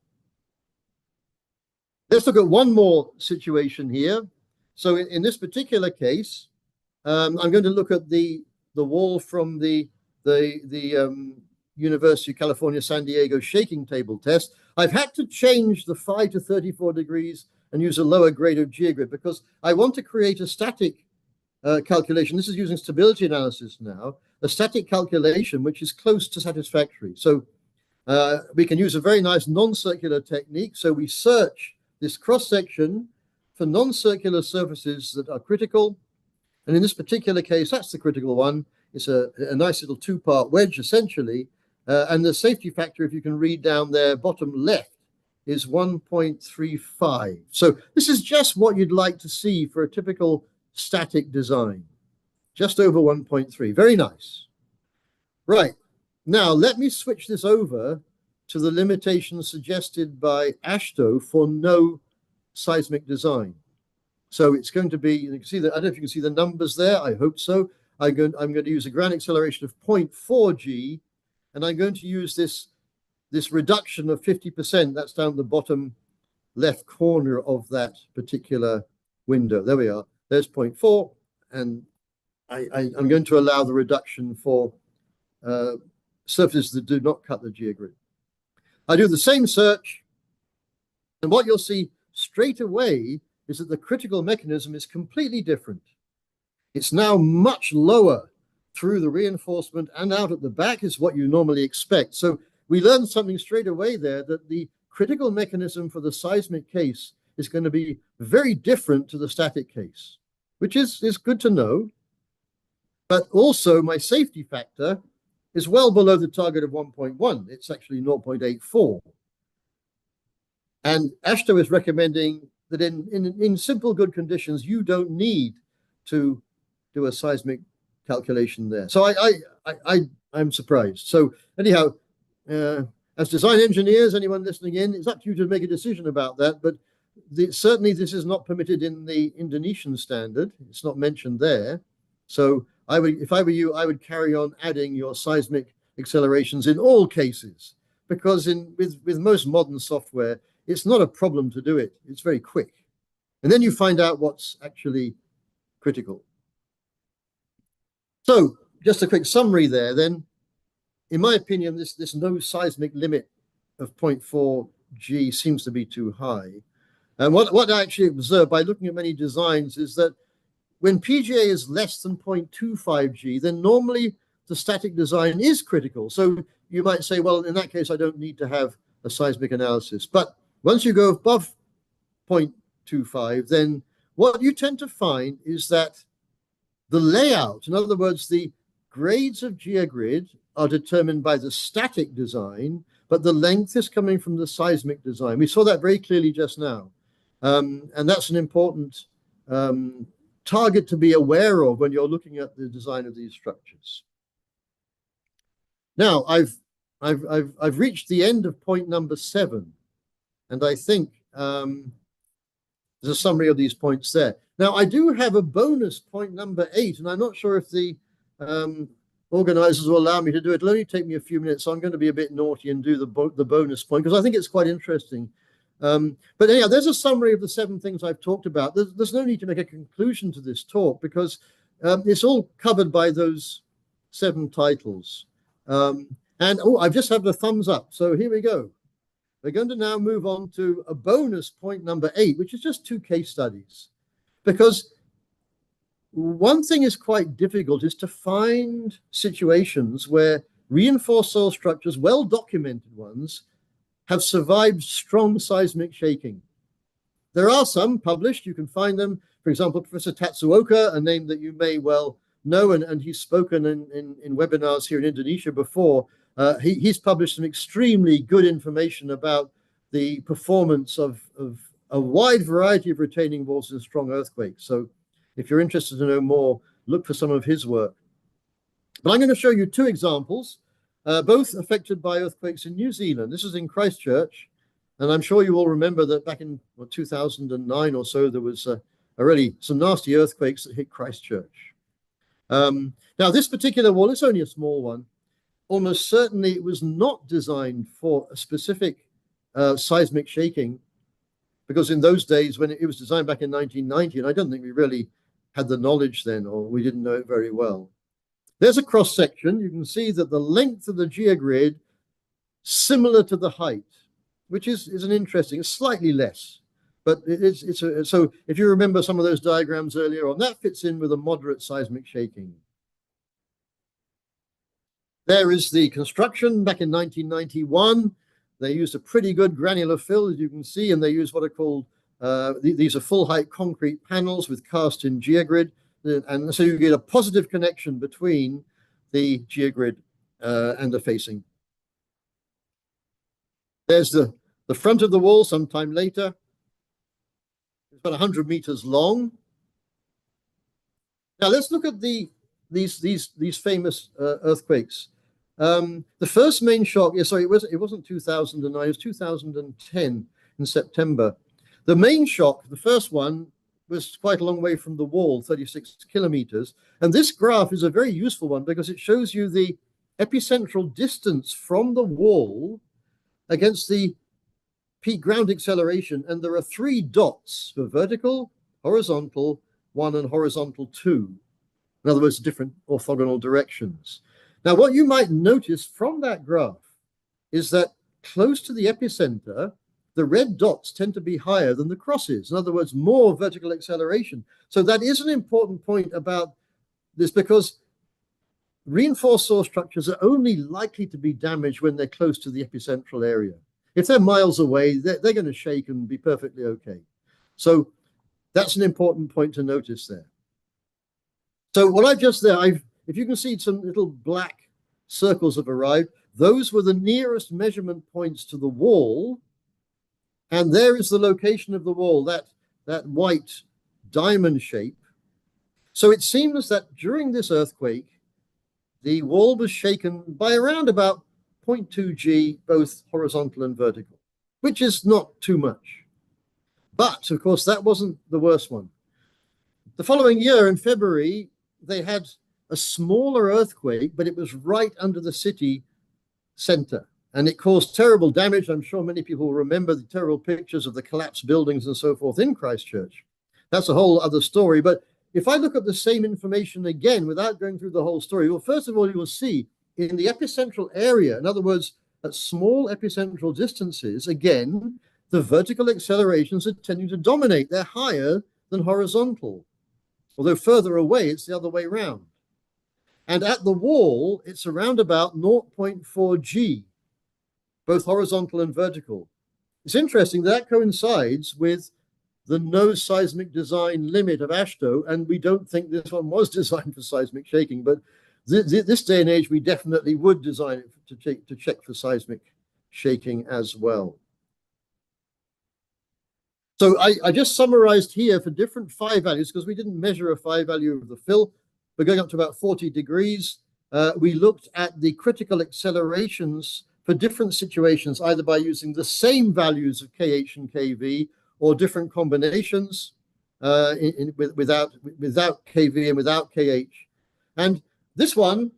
Let's look at one more situation here. So in this particular case, I'm going to look at the wall from the University of California, San Diego shaking table test. I've had to change the phi to 34 degrees and use a lower grade of geogrid because I want to create a static calculation. This is using stability analysis now, a static calculation which is close to satisfactory. So we can use a very nice non-circular technique. So we search this cross-section for non-circular surfaces that are critical. And in this particular case, that's the critical one. It's a nice little two-part wedge, essentially. And the safety factor, if you can read down there, bottom left, is 1.35. So this is just what you'd like to see for a typical static design. Just over 1.3. Very nice. Right. Now, let me switch this over to the limitations suggested by AASHTO for no seismic design. So it's going to be, you can see that, I don't know if you can see the numbers there, I hope so. I'm going to use a ground acceleration of 0.4 G, and I'm going to use this reduction of 50%, that's down at the bottom left corner of that particular window. There we are, there's 0.4, and I'm going to allow the reduction for surfaces that do not cut the geogrid. I do the same search, and what you'll see straight away is that the critical mechanism is completely different. It's now much lower through the reinforcement and out at the back is what you normally expect. So we learned something straight away there, that the critical mechanism for the seismic case is going to be very different to the static case, which is good to know. But also my safety factor is well below the target of 1.1. It's actually 0.84. And AASHTO is recommending that in simple good conditions, you don't need to do a seismic calculation there. So I'm surprised. So anyhow, as design engineers, anyone listening in, it's up to you to make a decision about that. But certainly this is not permitted in the Indonesian standard. It's not mentioned there. So if I were you, I would carry on adding your seismic accelerations in all cases, because with most modern software, it's not a problem to do it. It's very quick. And then you find out what's actually critical. So just a quick summary there then. In my opinion, this no seismic limit of 0.4 G seems to be too high. And what I actually observed by looking at many designs is that when PGA is less than 0.25 G, then normally the static design is critical. So you might say, well, in that case, I don't need to have a seismic analysis. But once you go above 0.25, then what you tend to find is that the layout, in other words, the grades of geogrid are determined by the static design, but the length is coming from the seismic design. We saw that very clearly just now. And that's an important target to be aware of when you're looking at the design of these structures. Now, I've reached the end of point number 7, and I think there's a summary of these points there. Now, I do have a bonus point number 8, and I'm not sure if the organizers will allow me to do it. It'll only take me a few minutes, so I'm going to be a bit naughty and do the bonus point, because I think it's quite interesting. But anyhow, there's a summary of the 7 things I've talked about. There's no need to make a conclusion to this talk, because it's all covered by those 7 titles. I've just had the thumbs up, so here we go. We're going to now move on to a bonus point number 8, which is just 2 case studies. Because one thing is quite difficult is to find situations where reinforced soil structures, well-documented ones, have survived strong seismic shaking. There are some published, you can find them. For example, Professor Tatsuoka, a name that you may well know, and he's spoken in webinars here in Indonesia before. He's published some extremely good information about the performance of a wide variety of retaining walls in strong earthquakes. So if you're interested to know more, look for some of his work. But I'm going to show you 2 examples, both affected by earthquakes in New Zealand. This is in Christchurch, and I'm sure you all remember that back in 2009 or so, there was already some nasty earthquakes that hit Christchurch. Now, this particular wall, it's only a small one. Almost certainly it was not designed for a specific seismic shaking, because in those days, when it was designed back in 1990, and I don't think we really had the knowledge then, or we didn't know it very well. There's a cross section. You can see that the length of the geogrid similar to the height, which is an interesting, it's slightly less, but so if you remember some of those diagrams earlier on, that fits in with a moderate seismic shaking. There is the construction back in 1991. They used a pretty good granular fill, as you can see, and they used what are called, these are full height concrete panels with cast in geogrid. And so you get a positive connection between the geogrid and the facing. There's the front of the wall sometime later. It's about 100 meters long. Now let's look at these famous earthquakes. The first main shock, yeah, sorry, it wasn't 2009, it was 2010 in September. The main shock, the first one, was quite a long way from the wall, 36 kilometers. And this graph is a very useful one because it shows you the epicentral distance from the wall against the peak ground acceleration. And there are 3 dots for vertical, horizontal 1, and horizontal 2. In other words, different orthogonal directions. Now, what you might notice from that graph is that close to the epicenter, the red dots tend to be higher than the crosses. In other words, more vertical acceleration. So that is an important point about this, because reinforced soil structures are only likely to be damaged when they're close to the epicentral area. If they're miles away, they're going to shake and be perfectly okay. So that's an important point to notice there. So what I've just there, if you can see, some little black circles have arrived. Those were the nearest measurement points to the wall. And there is the location of the wall, that white diamond shape. So it seems that during this earthquake, the wall was shaken by around about 0.2 G, both horizontal and vertical, which is not too much. But, of course, that wasn't the worst one. The following year, in February, they had a smaller earthquake, but it was right under the city center. And it caused terrible damage. I'm sure many people will remember the terrible pictures of the collapsed buildings and so forth in Christchurch. That's a whole other story. But if I look at the same information again, without going through the whole story, well, first of all, you will see in the epicentral area, in other words, at small epicentral distances, again, the vertical accelerations are tending to dominate. They're higher than horizontal. Although further away, it's the other way around. And at the wall, it's around about 0.4 G, both horizontal and vertical. It's interesting that coincides with the no seismic design limit of AASHTO, and we don't think this one was designed for seismic shaking, but this day and age, we definitely would design it to check for seismic shaking as well. So I just summarized here for different phi values, because we didn't measure a phi value of the fill. We're going up to about 40 degrees. We looked at the critical accelerations for different situations, either by using the same values of KH and KV or different combinations without KV and without KH. And this one,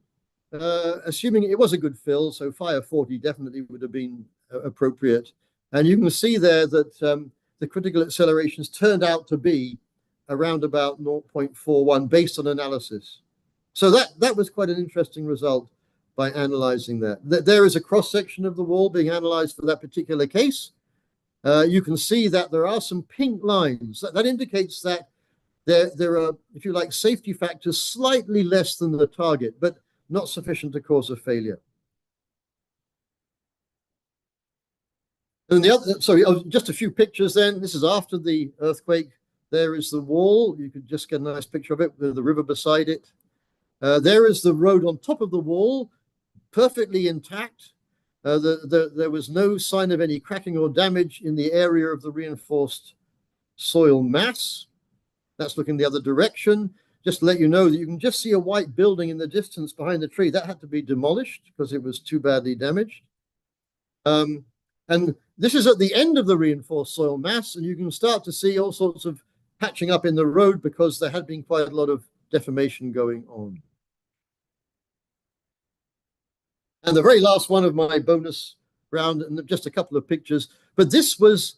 assuming it was a good fill, so phi of 40 definitely would have been appropriate. And you can see there that the critical accelerations turned out to be around about 0.41 based on analysis. So that was quite an interesting result by analyzing that. There is a cross-section of the wall being analyzed for that particular case. You can see that there are some pink lines. That indicates that there are, if you like, safety factors slightly less than the target, but not sufficient to cause a failure. And the other, sorry, just a few pictures then. This is after the earthquake. There is the wall. You could just get a nice picture of it with the river beside it. There is the road on top of the wall, perfectly intact. There was no sign of any cracking or damage in the area of the reinforced soil mass. That's looking the other direction. Just to let you know that you can just see a white building in the distance behind the tree. That had to be demolished because it was too badly damaged. And this is at the end of the reinforced soil mass, and you can start to see all sorts of patching up in the road because there had been quite a lot of deformation going on. And the very last one of my bonus round, and just a couple of pictures, but this was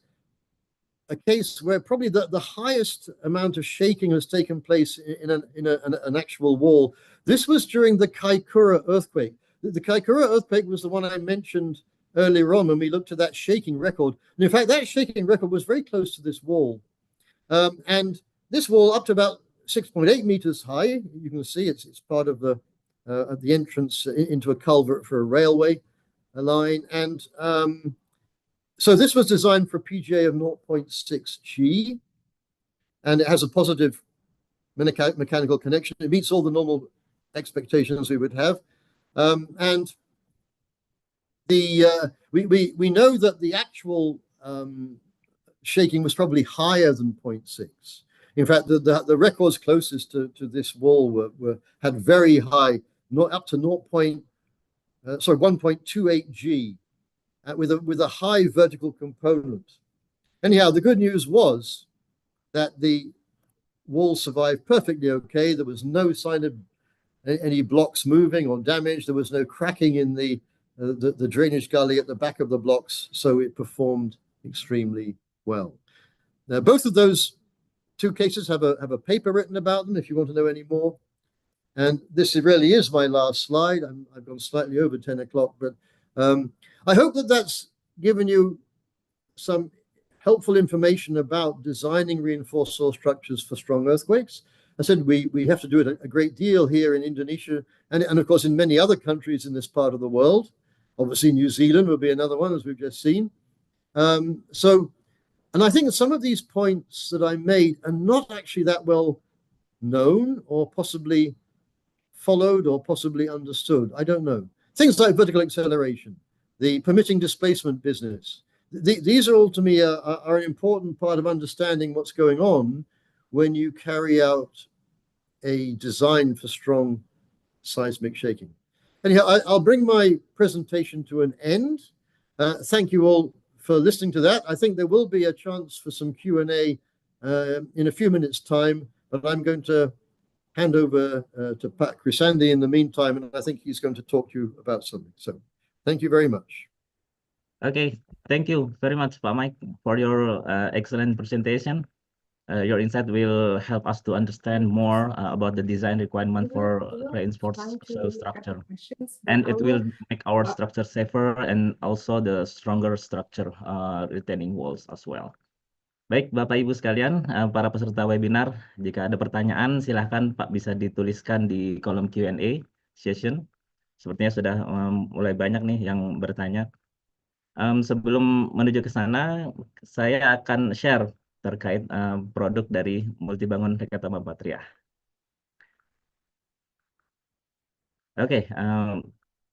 a case where probably the highest amount of shaking has taken place in an actual wall. This was during the Kaikoura earthquake. The Kaikoura earthquake was the one I mentioned earlier on when we looked at that shaking record. And in fact, that shaking record was very close to this wall. And this wall, up to about 6.8 meters high, you can see it's part of the entrance into a culvert for a railway line. And so this was designed for a PGA of 0.6 G, and it has a positive mechanical connection. It meets all the normal expectations we would have. And we know that the actual shaking was probably higher than 0.6. In fact, the records closest to this wall had very high, up to 0.8 1.28 G with a high vertical component. Anyhow, the good news was that the wall survived perfectly okay. There was no sign of any blocks moving or damage. There was no cracking in the drainage gully at the back of the blocks, so it performed extremely well. Now, both of those two cases have a paper written about them if you want to know any more. And this really is my last slide. I've gone slightly over 10 o'clock, but I hope that that's given you some helpful information about designing reinforced soil structures for strong earthquakes. I said we have to do it a great deal here in Indonesia and of course in many other countries in this part of the world. Obviously New Zealand will be another one, as we've just seen. And I think some of these points that I made are not actually that well known or possibly followed or possibly understood. I don't know. Things like vertical acceleration, the permitting displacement business. These are all to me are an important part of understanding what's going on when you carry out a design for strong seismic shaking. Anyhow, I'll bring my presentation to an end. Thank you all for listening to that. I think there will be a chance for some Q&A in a few minutes' time, but I'm going to hand over to Pat Crisandi in the meantime, and I think he's going to talk to you about something. So thank you very much. Okay, thank you very much, Pak Mike, for your excellent presentation. Your insight will help us to understand more about the design requirement for reinforced soil structure. And it will make our structure safer and also the stronger structure retaining walls as well. Baik, Bapak Ibu sekalian, para peserta webinar, jika ada pertanyaan silahkan Pak bisa dituliskan di kolom Q&A session. Sepertinya sudah mulai banyak nih yang bertanya. Sebelum menuju ke sana, saya akan share terkait produk dari Multibangun Rekatama Patria. Oke,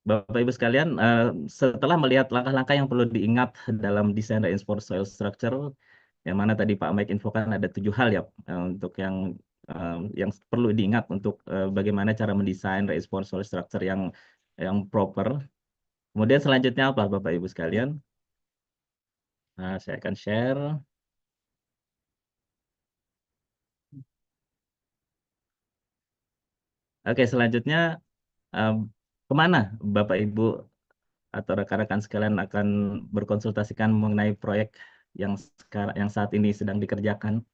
Bapak Ibu sekalian, setelah melihat langkah-langkah yang perlu diingat dalam desain reinforced soil structure, yang mana tadi Pak Mike infokan ada 7 hal ya untuk yang perlu diingat untuk bagaimana cara mendesain reinforced soil structure yang proper. Kemudian selanjutnya apa Bapak Ibu sekalian? Nah, saya akan share. Oke, selanjutnya kemana Bapak Ibu atau rekan-rekan sekalian akan berkonsultasikan mengenai proyek yang saat ini sedang dikerjakan?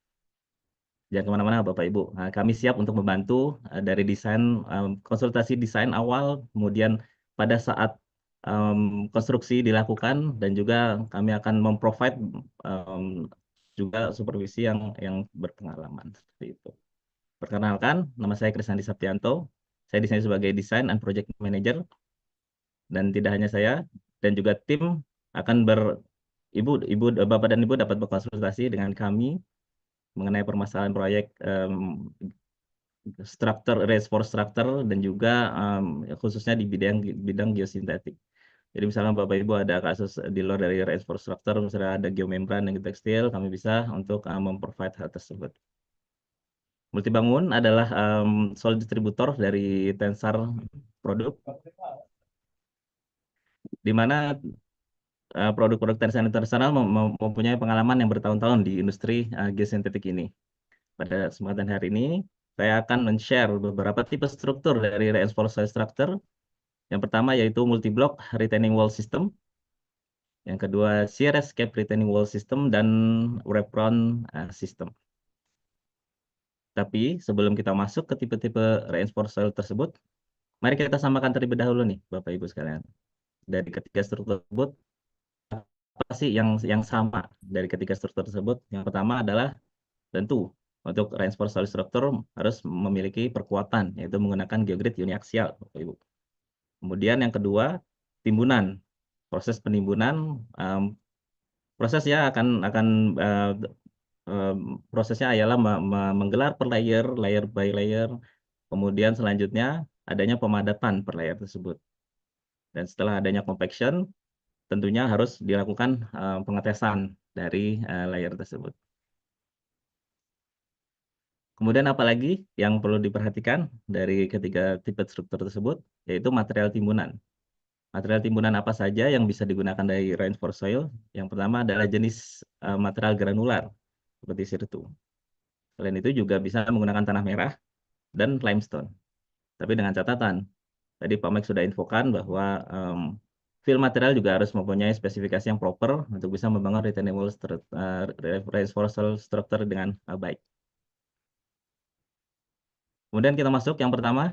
Jangan kemana-mana Bapak Ibu. Nah, kami siap untuk membantu dari desain, konsultasi desain awal, kemudian pada saat konstruksi dilakukan, dan juga kami akan memprovide juga supervisi yang berpengalaman seperti itu. Perkenalkan, nama saya Krisandi Saptianto. Saya di sini sebagai Design and Project Manager. Dan tidak hanya saya, dan juga tim akan Bapak dan Ibu dapat berkonsultasi dengan kami mengenai permasalahan proyek reinforced structure dan juga khususnya di bidang geosintetik. Jadi misalnya Bapak Ibu ada kasus di luar dari reinforced structure, misalnya ada geomembran dan tekstil, kami bisa untuk memprovide hal tersebut. Multibangun adalah sole distributor dari Tensar produk, di mana produk-produk Tensar International mempunyai pengalaman yang bertahun-tahun di industri geosintetik ini. Pada kesempatan hari ini, saya akan men-share beberapa tipe struktur dari reinforced soil structure. Yang pertama yaitu multi-block retaining wall system. Yang kedua shear escape retaining wall system dan wrap-around system. Tapi sebelum kita masuk ke tipe-tipe reinforced soil tersebut, mari kita samakan terlebih dahulu nih Bapak Ibu sekalian. Dari ketiga struktur tersebut, apa sih yang sama dari ketiga struktur tersebut? Yang pertama adalah tentu untuk reinforced soil structure harus memiliki perkuatan, yaitu menggunakan geogrid uniaksial, Bapak Ibu. Kemudian yang kedua, timbunan. Proses penimbunan, prosesnya prosesnya ialah menggelar per layer by layer. Kemudian selanjutnya adanya pemadatan per layer tersebut. Dan setelah adanya compaction, tentunya harus dilakukan pengetesan dari layer tersebut. Kemudian apalagi yang perlu diperhatikan dari ketiga tipe struktur tersebut, yaitu material timbunan. Material timbunan apa saja yang bisa digunakan dari reinforced soil? Yang pertama adalah jenis material granular, seperti sirtu. Selain itu juga bisa menggunakan tanah merah dan limestone. Tapi dengan catatan, tadi Pak Mike sudah infokan bahwa fill material juga harus mempunyai spesifikasi yang proper untuk bisa membangun retainable reinforced soil structure dengan baik. Kemudian kita masuk yang pertama,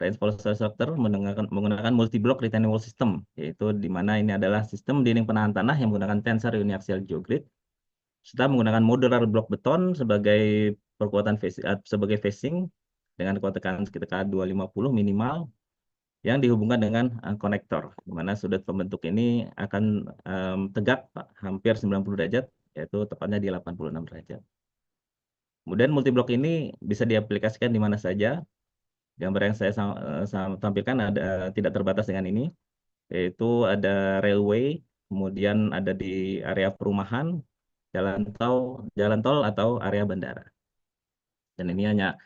reinforced soil structure menggunakan multi-block retainable system, yaitu di mana ini adalah sistem dinding penahan tanah yang menggunakan tensar uniaxial geogrid, serta menggunakan modular blok beton sebagai sebagai facing dengan kuat tekanan sekitar 250 minimal yang dihubungkan dengan konektor, di mana sudut pembentuk ini akan tegak hampir 90 derajat, yaitu tepatnya di 86 derajat. Kemudian multiblok ini bisa diaplikasikan di mana saja. Gambar yang saya tampilkan tidak terbatas dengan ini, yaitu ada railway, kemudian ada di area perumahan, jalan tol atau area bandara. Dan ini hanya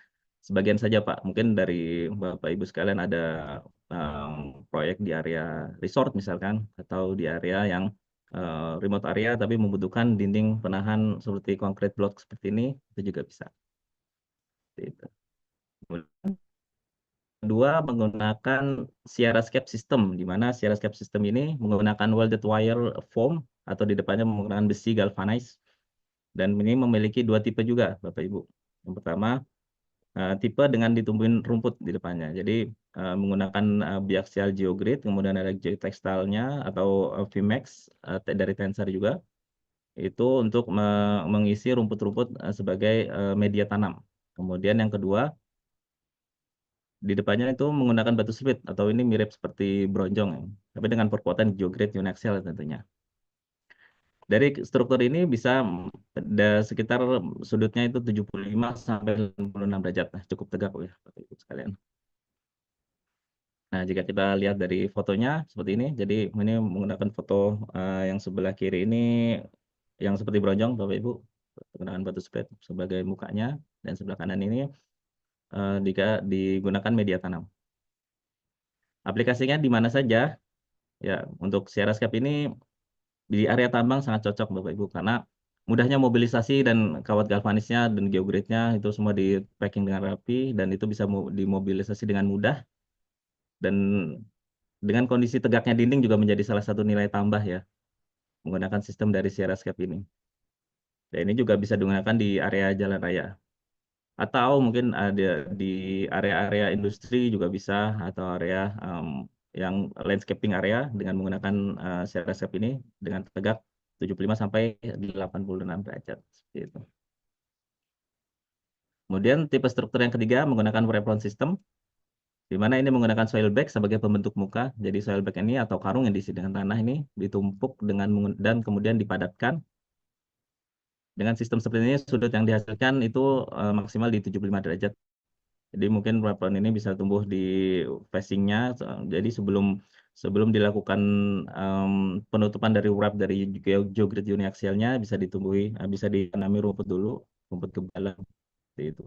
sebagian saja Pak. Mungkin dari Bapak Ibu sekalian ada proyek di area resort misalkan, atau di area yang remote area tapi membutuhkan dinding penahan seperti concrete block seperti ini, itu juga bisa. Itu. Kedua, menggunakan Sierrascape system, di mana Sierrascape system ini menggunakan welded wire foam atau di depannya menggunakan besi galvanized. Dan ini memiliki dua tipe juga, Bapak Ibu. Yang pertama, tipe dengan ditumbuhin rumput di depannya. Jadi menggunakan biaxial geogrid, kemudian ada geotextile-nya atau VMAX dari Tensar juga. Itu untuk mengisi rumput-rumput sebagai media tanam. Kemudian yang kedua, di depannya itu menggunakan batu split atau ini mirip seperti bronjong ya, tapi dengan perkuatan geogrid uniaxial tentunya. Dari struktur ini bisa sekitar sudutnya itu 75 sampai 86 derajat, nah, cukup tegak ya Bapak Ibu sekalian. Nah, jika kita lihat dari fotonya seperti ini, jadi ini menggunakan foto yang sebelah kiri ini yang seperti bronjong Bapak Ibu, menggunakan batu split sebagai mukanya, dan sebelah kanan ini digunakan media tanam. Aplikasinya di mana saja? Ya, untuk Sierrascape ini di area tambang sangat cocok Bapak Ibu karena mudahnya mobilisasi dan kawat galvanisnya dan geogridnya itu semua di packing dengan rapi dan itu bisa dimobilisasi dengan mudah, dan dengan kondisi tegaknya dinding juga menjadi salah satu nilai tambah ya menggunakan sistem dari Sierrascape ini. Dan ini juga bisa digunakan di area jalan raya atau mungkin ada di area-area industri juga bisa, atau area yang landscaping area dengan menggunakan Sierrascape ini dengan tegak 75 sampai 86 derajat seperti itu. Kemudian tipe struktur yang ketiga menggunakan wrap-on system, di mana ini menggunakan soil bag sebagai pembentuk muka. Jadi soil bag ini atau karung yang diisi dengan tanah ini ditumpuk dan kemudian dipadatkan. Dengan sistem seperti ini sudut yang dihasilkan itu maksimal di 75 derajat. Jadi mungkin wrap-on ini bisa tumbuh di facingnya. Jadi sebelum dilakukan penutupan dari wrap dari geogrid uniaxialnya bisa bisa ditanami rumput dulu, rumput kebalan seperti itu.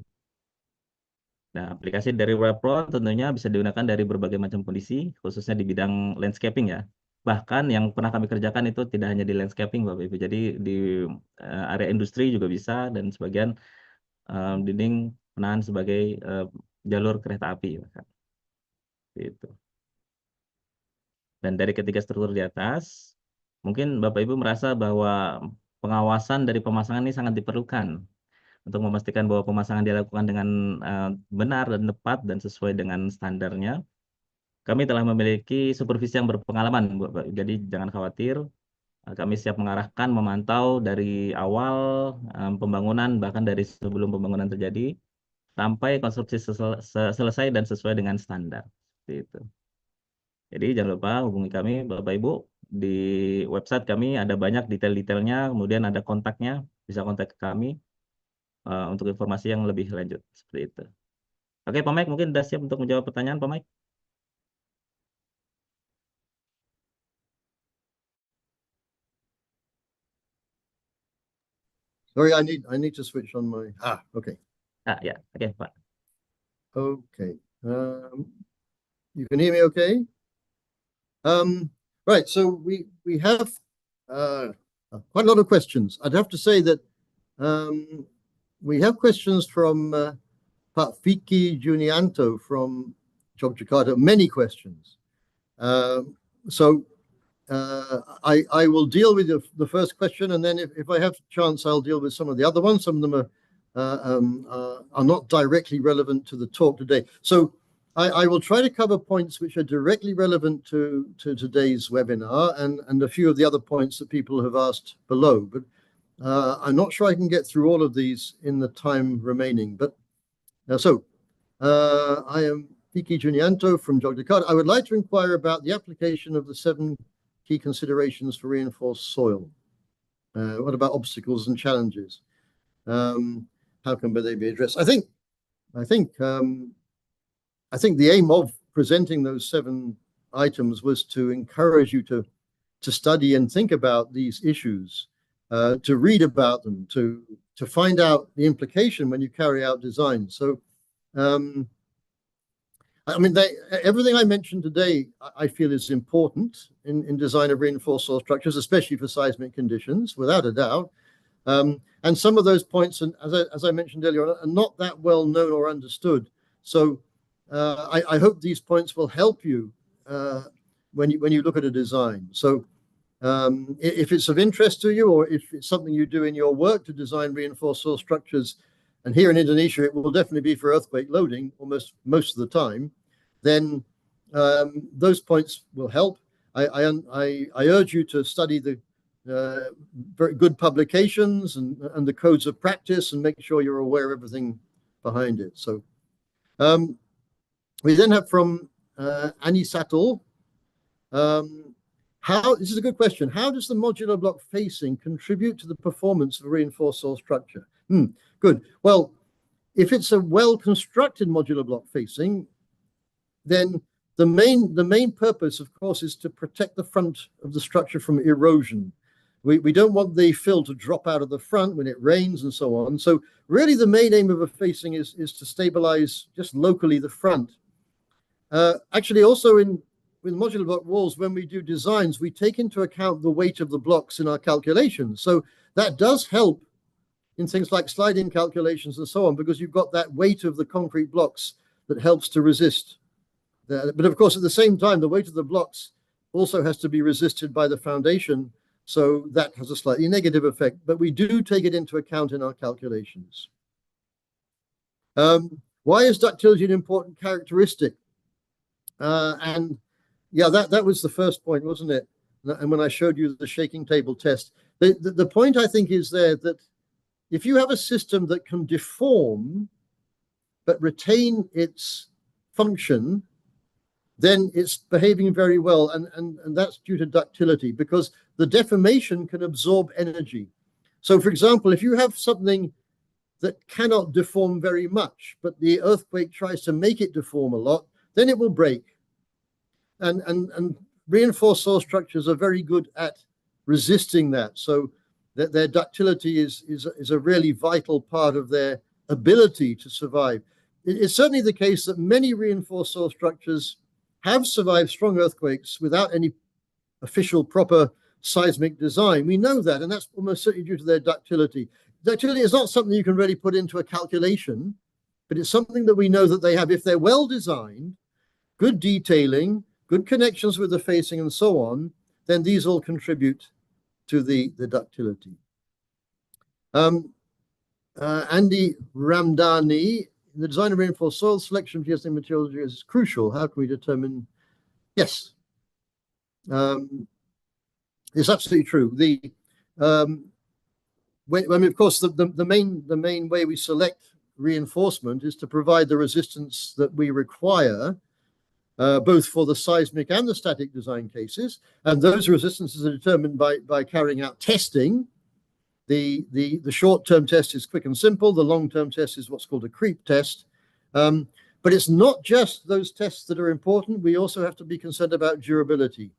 Nah, aplikasi dari wrap-on tentunya bisa digunakan dari berbagai macam kondisi, khususnya di bidang landscaping ya. Bahkan yang pernah kami kerjakan itu tidak hanya di landscaping Bapak Ibu, jadi di area industri juga bisa, dan sebagian dinding penahan sebagai jalur kereta api bahkan. Gitu. Dan dari ketiga struktur di atas, mungkin Bapak Ibu merasa bahwa pengawasan dari pemasangan ini sangat diperlukan untuk memastikan bahwa pemasangan dilakukan dengan benar dan tepat dan sesuai dengan standarnya. Kami telah memiliki supervisi yang berpengalaman, jadi jangan khawatir. Kami siap mengarahkan, memantau dari awal pembangunan, bahkan dari sebelum pembangunan terjadi, sampai konstruksi selesai dan sesuai dengan standar. Seperti itu. Jadi jangan lupa hubungi kami Bapak Ibu. Di website kami ada banyak detail-detailnya, kemudian ada kontaknya, bisa kontak ke kami untuk informasi yang lebih lanjut. Seperti itu. Oke Pak Mike, mungkin sudah siap untuk menjawab pertanyaan Pak Mike? Sorry, I need to switch on my. Okay. Ya, oke Pak. Okay. You can hear me okay? Right, so we have quite a lot of questions. I'd have to say that we have questions from Pak Vicky Junianto from Yogyakarta, many questions. So I will deal with the first question, and then if I have a chance, I'll deal with some of the other ones. Some of them are not directly relevant to the talk today. So I will try to cover points which are directly relevant to today's webinar and a few of the other points that people have asked below. But I'm not sure I can get through all of these in the time remaining. But I am Vicky Junianto from Yogyakarta. I would like to inquire about the application of the 7 key considerations for reinforced soil. What about obstacles and challenges? How can they be addressed? I think the aim of presenting those 7 items was to encourage you to study and think about these issues, to read about them, to find out the implication when you carry out design. So, I mean, everything I mentioned today, I feel is important in design of reinforced soil structures, especially for seismic conditions, without a doubt. And some of those points, as I mentioned earlier, are not that well known or understood. So I hope these points will help you when you look at a design. So if it's of interest to you, or if it's something you do in your work to design reinforced soil structures, and here in Indonesia it will definitely be for earthquake loading almost most of the time, then those points will help. I urge you to study the very good publications and the codes of practice, and make sure you're aware of everything behind it. So we then have from Annie Sattel. This is a good question. How does the modular block facing contribute to the performance of a reinforced soil structure? Good. Well, if it's a well-constructed modular block facing, then the main purpose, of course, is to protect the front of the structure from erosion. We don't want the fill to drop out of the front when it rains and so on. So really the main aim of a facing is to stabilize just locally the front. Actually, also with modular block walls, when we do designs, we take into account the weight of the blocks in our calculations. So that does help in things like sliding calculations and so on, because you've got that weight of the concrete blocks that helps to resist. But of course, at the same time, the weight of the blocks also has to be resisted by the foundation. So that has a slightly negative effect, but we do take it into account in our calculations. Why is ductility an important characteristic? And yeah, that was the first point, wasn't it? And when I showed you the shaking table test, the point I think is there that if you have a system that can deform but retain its function, then it's behaving very well, and that's due to ductility, because the deformation can absorb energy. So for example, if you have something that cannot deform very much, but the earthquake tries to make it deform a lot, then it will break. And reinforced soil structures are very good at resisting that. So their ductility is a really vital part of their ability to survive. It's certainly the case that many reinforced soil structures have survived strong earthquakes without any official proper seismic design. We know that, and that's almost certainly due to their ductility. Ductility is not something you can really put into a calculation, but it's something that we know that they have. If they're well designed, good detailing, good connections with the facing and so on, then these all contribute to the ductility. Andy Ramdani, the design of reinforced soil selection for geosynthetic materials is crucial. How can we determine? Yes, it's absolutely true. Of course, the main way we select reinforcement is to provide the resistance that we require, both for the seismic and the static design cases, and those resistances are determined by carrying out testing. The short-term test is quick and simple. The long-term test is what's called a creep test. But it's not just those tests that are important. We also have to be concerned about durability.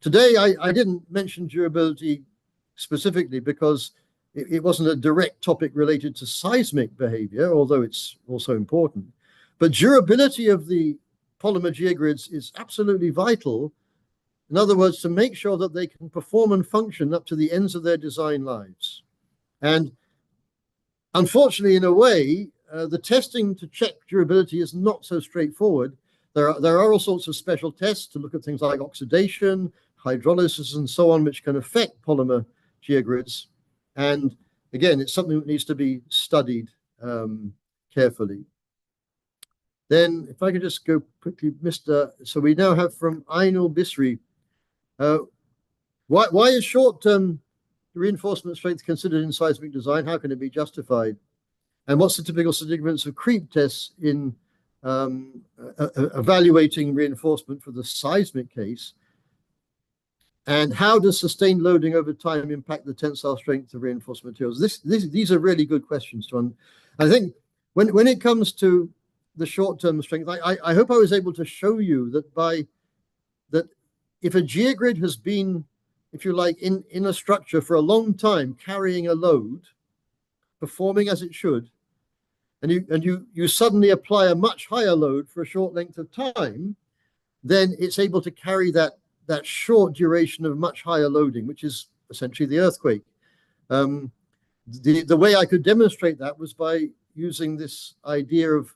Today, I didn't mention durability specifically because it wasn't a direct topic related to seismic behavior, although it's also important. But durability of the polymer geogrids is absolutely vital In other words, to make sure that they can perform and function up to the ends of their design lives. And unfortunately, in a way, the testing to check durability is not so straightforward. There are all sorts of special tests to look at things like oxidation, hydrolysis, and so on, which can affect polymer geogrids. And again, it's something that needs to be studied carefully. Then, if I could just go quickly, so we now have from Ainul Bisri, why is short-term reinforcement strength considered in seismic design? How can it be justified? And what's the typical significance of creep tests in evaluating reinforcement for the seismic case? And how does sustained loading over time impact the tensile strength of reinforcement materials? These are really good questions to understand. I think when it comes to the short-term strength, I hope I was able to show you that if a geogrid has been, if you like, in a structure for a long time, carrying a load, performing as it should, and you suddenly apply a much higher load for a short length of time, then it's able to carry that short duration of much higher loading, which is essentially the earthquake. The way I could demonstrate that was by using this idea of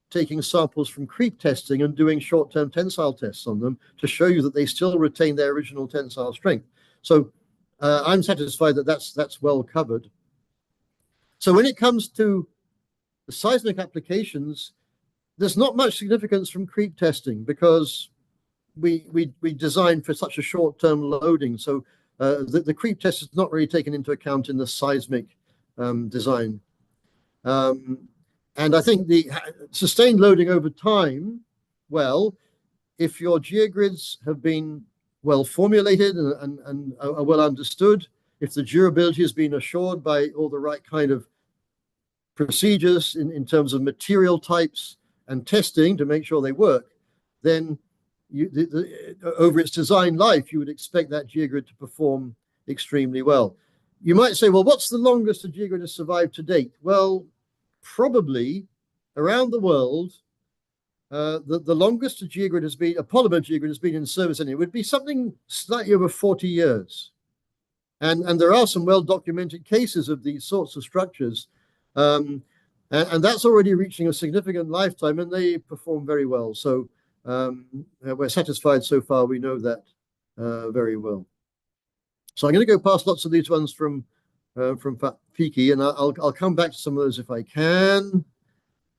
taking samples from creep testing and doing short-term tensile tests on them to show you that they still retain their original tensile strength. So I'm satisfied that that's well covered. So when it comes to the seismic applications, there's not much significance from creep testing because we design for such a short-term loading. So the creep test is not really taken into account in the seismic design. And I think the sustained loading over time, well, if your geogrids have been well formulated and are well understood, if the durability has been assured by all the right kind of procedures in terms of material types and testing to make sure they work, then over its design life, you would expect that geogrid to perform extremely well. You might say, well, what's the longest a geogrid has survived to date? Well, probably around the world, the longest a geogrid has been, a polymer geogrid has been in service, and it would be something slightly over 40 years. And there are some well-documented cases of these sorts of structures. And that's already reaching a significant lifetime, and they perform very well. So we're satisfied so far. We know that very well. So I'm going to go past lots of these ones from FICE, and I'll come back to some of those if I can.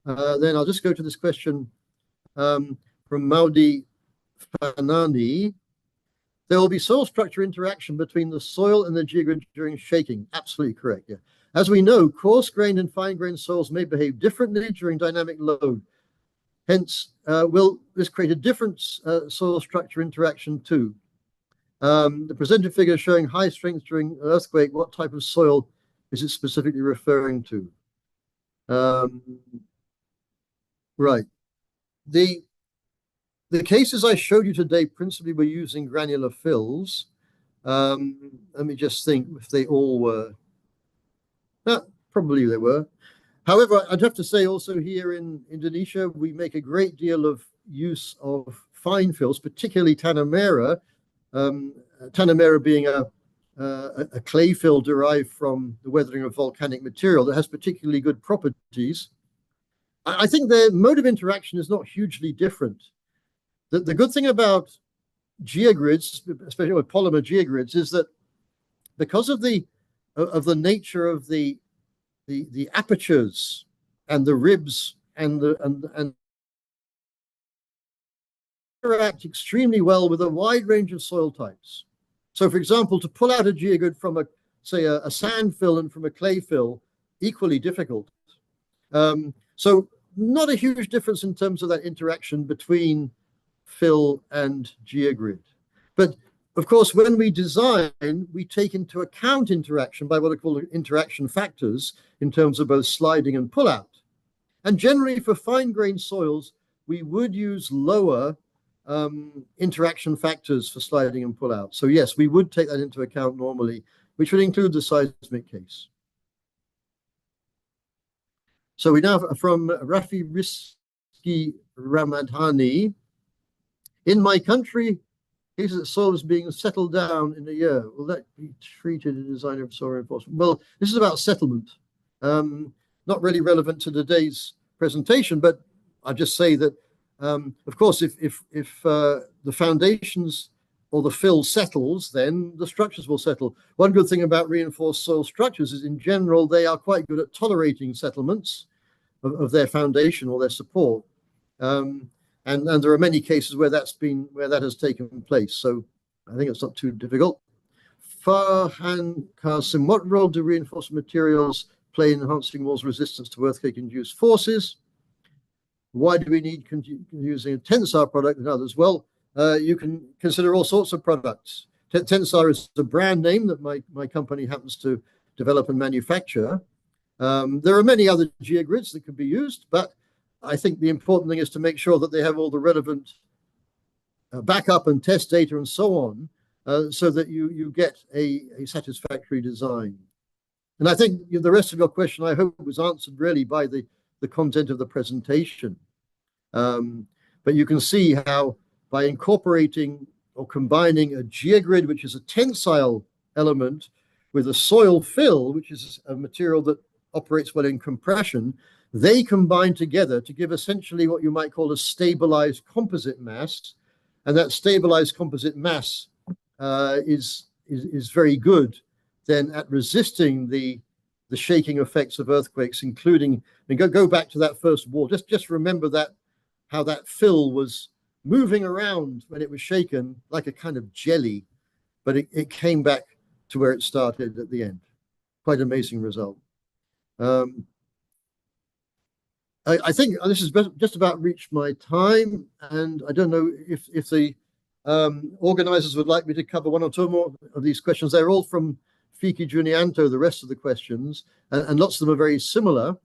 Then I'll just go to this question from Maudi Fanani. There will be soil structure interaction between the soil and the geogrid during shaking. Absolutely correct, yeah. As we know, coarse-grained and fine-grained soils may behave differently during dynamic load. Hence, will this create a different soil structure interaction too? The presented figure showing high strength during an earthquake, what type of soil is it specifically referring to? Right. The cases I showed you today principally were using granular fills. Let me just think if they all were. Probably they were. However, I'd have to say also here in Indonesia, we make a great deal of use of fine fills, particularly Tanah Merah. Tanah Merah being a clay fill derived from the weathering of volcanic material that has particularly good properties. I think their mode of interaction is not hugely different. The good thing about geogrids, especially with polymer geogrids, is that because of the nature of the apertures and the ribs and interact extremely well with a wide range of soil types. So, for example, to pull out a geogrid from a sand fill and from a clay fill, equally difficult. So not a huge difference in terms of that interaction between fill and geogrid. But of course, when we design, we take into account interaction by what are called interaction factors in terms of both sliding and pull-out. And generally for fine-grained soils, we would use lower interaction factors for sliding and pull-out. So yes, we would take that into account normally, which would include the seismic case. So we now have from Rafi Rizki Ramadhani. In my country, cases that soil is being settled down in a year, will that be treated in design of soil reinforcement? Well, this is about settlement. Not really relevant to today's presentation, but I'll just say that, of course, if the foundations or the fill settles, then the structures will settle. One good thing about reinforced soil structures is, in general, they are quite good at tolerating settlements of their foundation or their support. And there are many cases where that has taken place. So I think it's not too difficult. Farhan Qasim, what role do reinforced materials play in enhancing walls' resistance to earthquake-induced forces? Why do we need using a Tensar product and others? Well, you can consider all sorts of products. Tensar is the brand name that my company happens to develop and manufacture. There are many other geogrids that could be used, but I think the important thing is to make sure that they have all the relevant backup and test data and so on, so that you get a satisfactory design. And I think the rest of your question, I hope, was answered really by the content of the presentation. But you can see how by incorporating or combining a geogrid, which is a tensile element, with a soil fill, which is a material that operates well in compression, they combine together to give essentially what you might call a stabilized composite mass. And that stabilized composite mass is very good then at resisting the shaking effects of earthquakes, including, and go back to that first wall. Just remember that, how that fill was moving around when it was shaken like a kind of jelly, but it came back to where it started at the end. Quite amazing result. I think this has just about reached my time, and I don't know if the organizers would like me to cover one or two more of these questions. They're all from Fiki Junianto, the rest of the questions, and lots of them are very similar.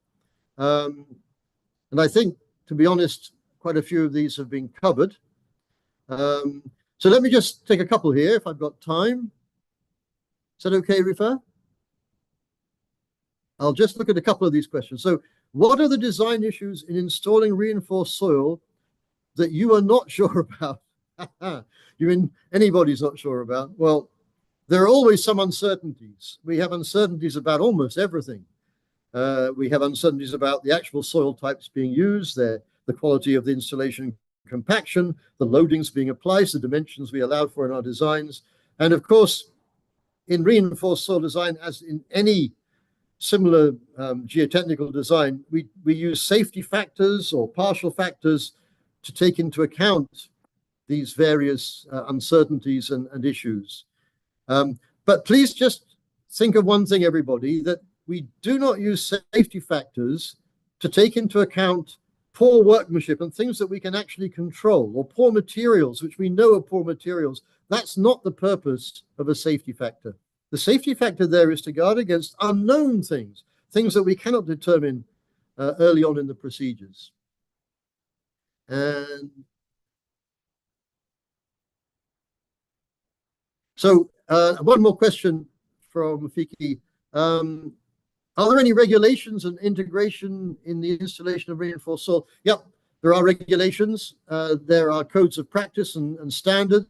And I think, to be honest, quite a few of these have been covered. So let me just take a couple here if I've got time. Is that okay, Rifa? I'll just look at a couple of these questions. So, what are the design issues in installing reinforced soil that you are not sure about? You mean anybody's not sure about? Well, there are always some uncertainties. We have uncertainties about almost everything. We have uncertainties about the actual soil types being used, the quality of the installation compaction, the loadings being applied, the dimensions we allowed for in our designs. And of course, in reinforced soil design, as in any similar geotechnical design, we use safety factors or partial factors to take into account these various uncertainties and issues. But please just think of one thing, everybody, that we do not use safety factors to take into account poor workmanship and things that we can actually control, or poor materials, which we know are poor materials. That's not the purpose of a safety factor. The safety factor there is to guard against unknown things, things that we cannot determine early on in the procedures. And so one more question from Fiki. Are there any regulations and integration in the installation of reinforced soil? Yep, there are regulations. There are codes of practice and standards.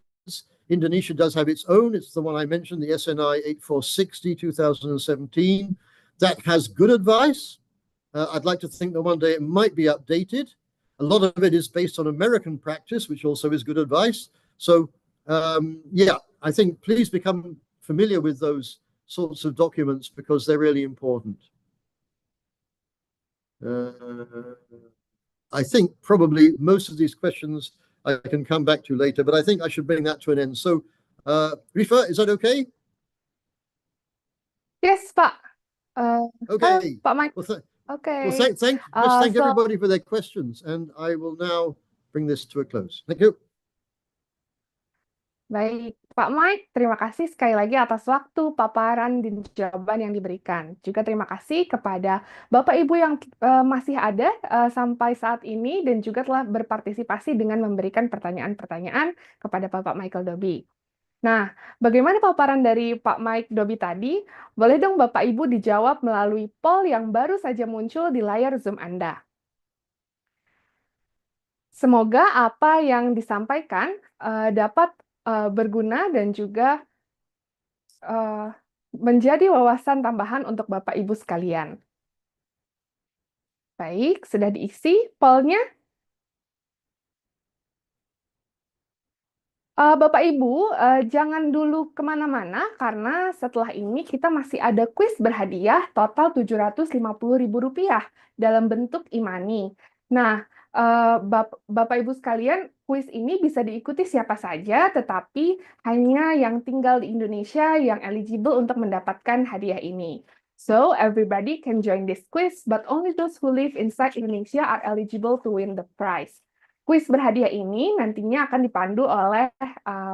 Indonesia does have its own. It's the one I mentioned, the SNI 8460 2017. That has good advice. I'd like to think that one day it might be updated. A lot of it is based on American practice, which also is good advice. So, yeah, I think please become familiar with those sorts of documents because they're really important. I think probably most of these questions I can come back to later, but I think I should bring that to an end. So, Rifa, is that okay? Yes, Pak. Okay. Pak Mike. Well, Okay. well, thank everybody for their questions, and I will now bring this to a close. Thank you. Baik, Pak Mike, terima kasih sekali lagi atas waktu, paparan, dan jawaban yang diberikan. Juga terima kasih kepada Bapak Ibu yang masih ada sampai saat ini dan juga telah berpartisipasi dengan memberikan pertanyaan-pertanyaan kepada Bapak Michael Dobie. Nah, bagaimana paparan dari Pak Mike Dobie tadi? Boleh dong Bapak Ibu dijawab melalui poll yang baru saja muncul di layar Zoom Anda. Semoga apa yang disampaikan dapat berguna dan juga menjadi wawasan tambahan untuk Bapak Ibu sekalian. Baik, sudah diisi pollnya. Bapak Ibu, jangan dulu kemana-mana karena setelah ini kita masih ada kuis berhadiah total Rp750.000 dalam bentuk e-money. Nah, Bapak Ibu sekalian, kuis ini bisa diikuti siapa saja, tetapi hanya yang tinggal di Indonesia yang eligible untuk mendapatkan hadiah ini. So, everybody can join this quiz, but only those who live inside Indonesia are eligible to win the prize. Kuis berhadiah ini nantinya akan dipandu oleh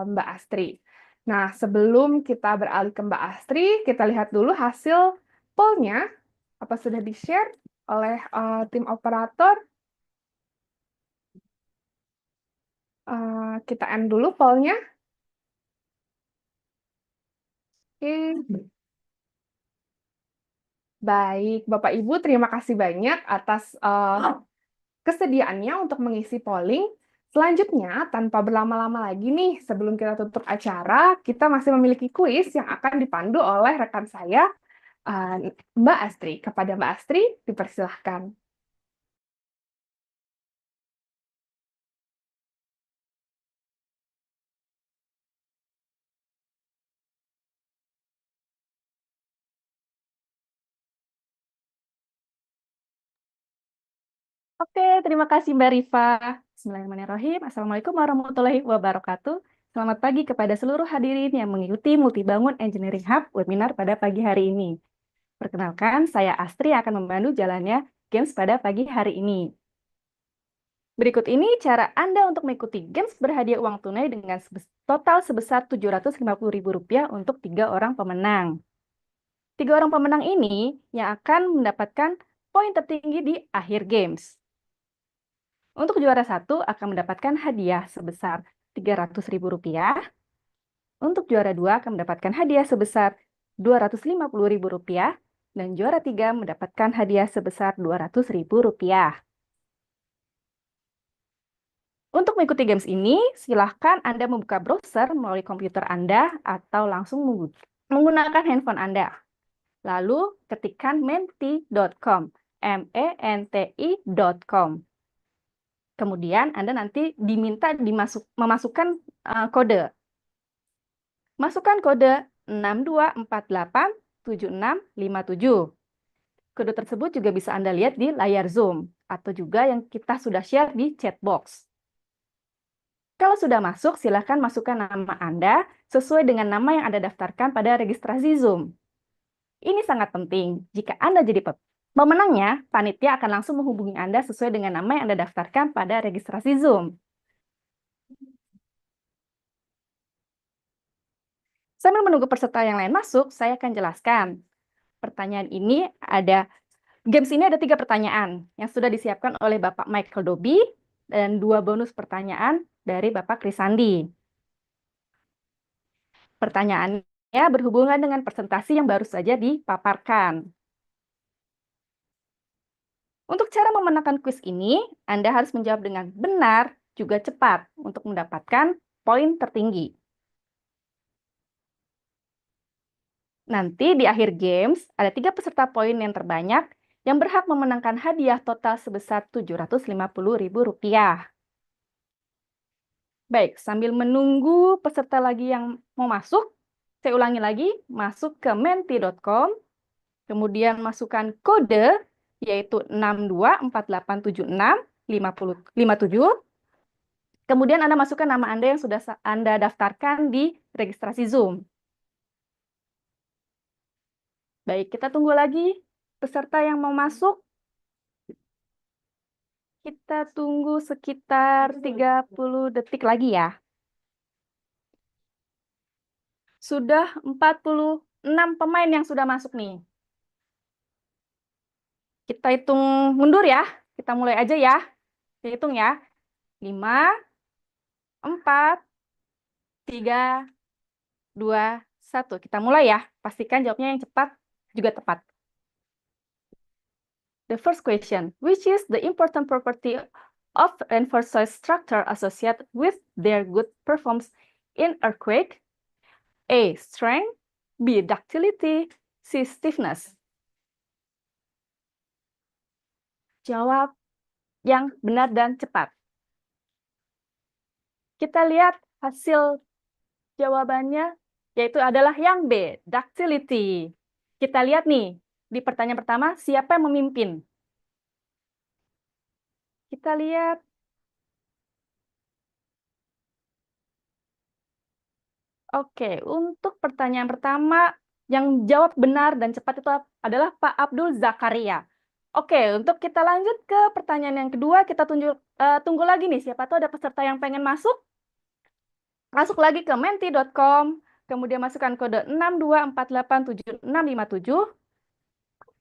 Mbak Astri. Nah, sebelum kita beralih ke Mbak Astri, kita lihat dulu hasil pollnya. Apa sudah di-share oleh tim operator? Kita end dulu pollnya. Oke. Baik, Bapak Ibu, terima kasih banyak atas kesediaannya untuk mengisi polling. Selanjutnya, tanpa berlama-lama lagi nih, sebelum kita tutup acara, kita masih memiliki kuis yang akan dipandu oleh rekan saya, Mbak Astri. Kepada Mbak Astri, dipersilahkan. Oke, terima kasih Mbak Rifa. Bismillahirrahmanirrahim. Assalamualaikum warahmatullahi wabarakatuh. Selamat pagi kepada seluruh hadirin yang mengikuti Multibangun Engineering Hub webinar pada pagi hari ini. Perkenalkan, saya Astri akan membantu jalannya games pada pagi hari ini. Berikut ini cara Anda untuk mengikuti games berhadiah uang tunai dengan total sebesar Rp750.000 untuk 3 orang pemenang. 3 orang pemenang ini yang akan mendapatkan poin tertinggi di akhir games. Untuk juara 1 akan mendapatkan hadiah sebesar Rp300.000. Untuk juara 2 akan mendapatkan hadiah sebesar Rp250.000. Dan juara 3 mendapatkan hadiah sebesar Rp200.000. Untuk mengikuti games ini, silahkan Anda membuka browser melalui komputer Anda atau langsung menggunakan handphone Anda. Lalu ketikkan menti.com, menti.com. Kemudian Anda nanti diminta memasukkan kode. Masukkan kode 62487657. Kode tersebut juga bisa Anda lihat di layar Zoom atau juga yang kita sudah share di chat box. Kalau sudah masuk, silakan masukkan nama Anda sesuai dengan nama yang Anda daftarkan pada registrasi Zoom. Ini sangat penting. Jika Anda jadi pemenangnya, panitia akan langsung menghubungi Anda sesuai dengan nama yang Anda daftarkan pada registrasi Zoom. Sambil menunggu peserta yang lain masuk, saya akan jelaskan. Games ini ada 3 pertanyaan yang sudah disiapkan oleh Bapak Michael Dobie dan 2 bonus pertanyaan dari Bapak Krisandi. Pertanyaannya berhubungan dengan presentasi yang baru saja dipaparkan. Untuk cara memenangkan kuis ini, Anda harus menjawab dengan benar juga cepat untuk mendapatkan poin tertinggi. Nanti di akhir games, ada 3 peserta poin yang terbanyak yang berhak memenangkan hadiah total sebesar Rp750.000. Baik, sambil menunggu peserta lagi yang mau masuk, saya ulangi lagi, masuk ke menti.com, kemudian masukkan kode, yaitu 62487657. Kemudian Anda masukkan nama Anda yang sudah Anda daftarkan di registrasi Zoom. Baik, kita tunggu lagi peserta yang mau masuk. Kita tunggu sekitar 30 detik lagi ya. Sudah 46 pemain yang sudah masuk nih. Kita hitung mundur ya. Kita mulai aja ya. Kita hitung ya. 5, 4, 3, 2, 1. Kita mulai ya. Pastikan jawabnya yang cepat juga tepat. The first question, which is the important property of reinforced soil structure associated with their good performance in earthquake? A. Strength, B. Ductility, C. Stiffness. Jawab yang benar dan cepat. Kita lihat hasil jawabannya, yaitu adalah yang B, ductility. Kita lihat nih, di pertanyaan pertama, siapa yang memimpin? Kita lihat. Oke, untuk pertanyaan pertama, yang jawab benar dan cepat itu adalah Pak Abdul Zakaria. Oke, untuk kita lanjut ke pertanyaan yang kedua, kita tunggu lagi nih, siapa tahu ada peserta yang pengen masuk. Masuk lagi ke menti.com, kemudian masukkan kode 62487657,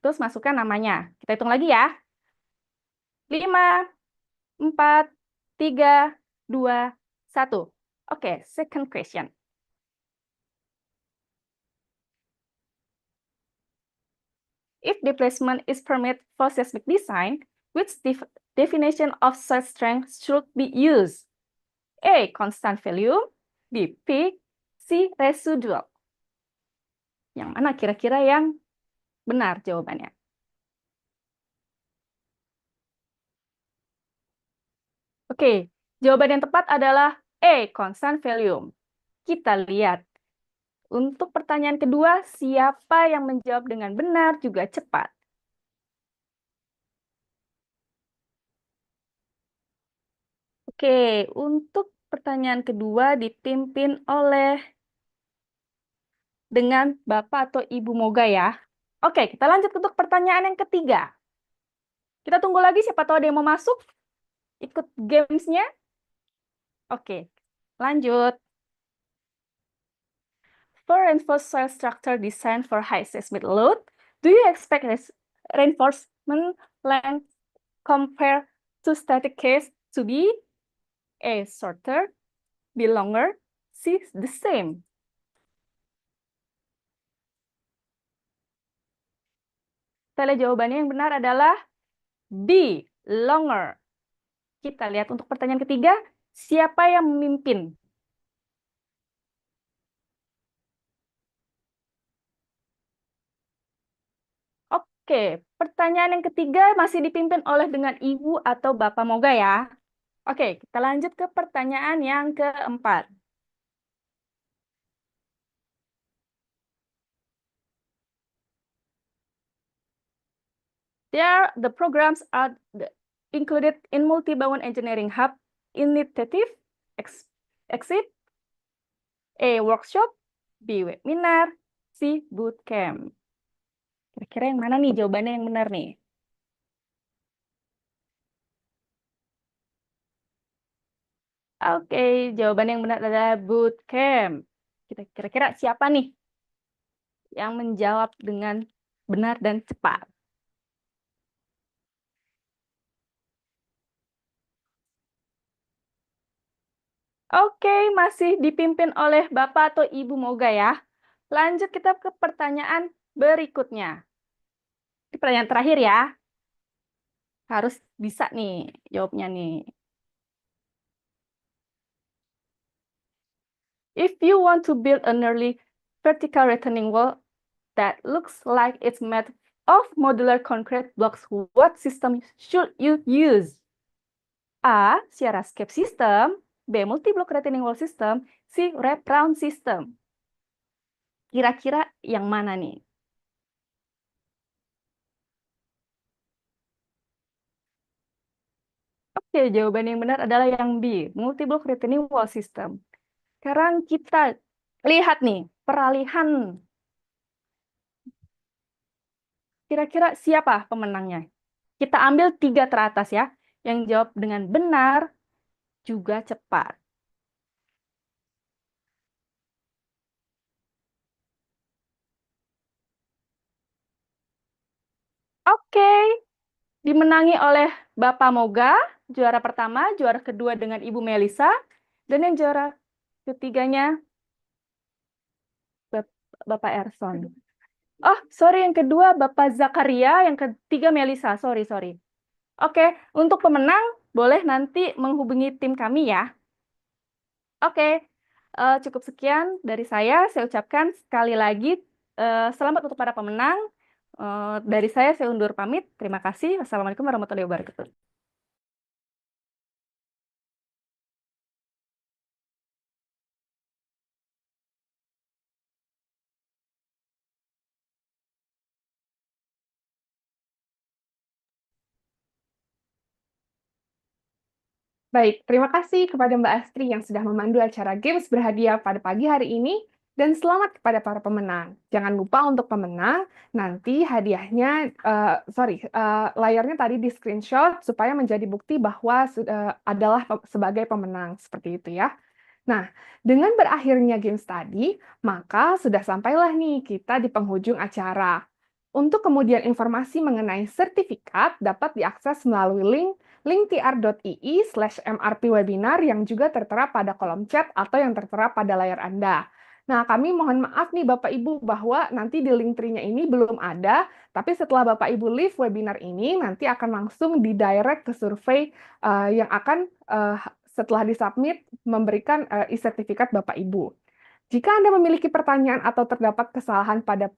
terus masukkan namanya. Kita hitung lagi ya. 5, 4, 3, 2, 1. Oke, second question. If displacement is permitted for seismic design, which definition of soil strength should be used? A. Constant value, B. Peak, C. Residual. Yang mana kira-kira yang benar jawabannya? Oke, jawaban yang tepat adalah A. Constant value. Kita lihat. Untuk pertanyaan kedua, siapa yang menjawab dengan benar juga cepat? Oke, untuk pertanyaan kedua dipimpin oleh dengan Bapak atau Ibu Moga ya. Oke, kita lanjut untuk pertanyaan yang ketiga. Kita tunggu lagi siapa tahu ada yang mau masuk, ikut games-nya. Oke, lanjut. For reinforced soil structure designed for high seismic load, do you expect reinforcement length compared to static case to be A. Shorter, B. Longer, C. The same? Kita jawabannya yang benar adalah B. Longer. Kita lihat untuk pertanyaan ketiga, siapa yang memimpin? Oke, pertanyaan yang ketiga masih dipimpin oleh dengan Ibu atau Bapak Moga ya. Oke, kita lanjut ke pertanyaan yang keempat. The programs are included in Multibangun Engineering Hub Initiative, exit, A. Workshop, B. Webinar, C. Bootcamp. Kira-kira yang mana nih jawabannya yang benar nih? Oke, jawaban yang benar adalah bootcamp. Kira-kira siapa nih yang menjawab dengan benar dan cepat? Oke, masih dipimpin oleh Bapak atau Ibu Moga ya. Lanjut kita ke pertanyaan berikutnya. Ini pertanyaan terakhir ya. Harus bisa nih jawabnya nih. If you want to build a nearly vertical retaining wall that looks like it's made of modular concrete blocks, what system should you use? A. Sierrascape system, B. Multi-block retaining wall system, C. Wraparound system. Kira-kira yang mana nih? Oke, jawaban yang benar adalah yang B, multi-block retaining wall system. Sekarang kita lihat nih, peralihan. Kira-kira siapa pemenangnya? Kita ambil 3 teratas ya, yang jawab dengan benar juga cepat. Oke, dimenangi oleh Bapak Moga, juara pertama, juara kedua dengan Ibu Melisa, dan yang juara ketiganya Bapak Erson. Oh, sorry, yang kedua Bapak Zakaria, yang ketiga Melisa, sorry. Oke, untuk pemenang boleh nanti menghubungi tim kami ya. Oke, Cukup sekian dari saya ucapkan sekali lagi selamat untuk para pemenang. Dari saya undur pamit. Terima kasih. Wassalamualaikum warahmatullahi wabarakatuh. Baik, terima kasih kepada Mbak Astri yang sudah memandu acara Games berhadiah pada pagi hari ini, dan selamat kepada para pemenang. Jangan lupa untuk pemenang, nanti hadiahnya, layarnya tadi di screenshot supaya menjadi bukti bahwa adalah sebagai pemenang, seperti itu ya. Nah, dengan berakhirnya Games tadi, maka sudah sampailah nih kita di penghujung acara. Untuk kemudian informasi mengenai sertifikat dapat diakses melalui link tr.ii/mrpwebinar yang juga tertera pada kolom chat atau yang tertera pada layar Anda. Nah, kami mohon maaf nih Bapak Ibu bahwa nanti di link tree-nya ini belum ada, tapi setelah Bapak Ibu leave webinar ini, nanti akan langsung di-direct ke survei yang akan setelah disubmit memberikan e-sertifikat Bapak Ibu. Jika Anda memiliki pertanyaan atau terdapat kesalahan pada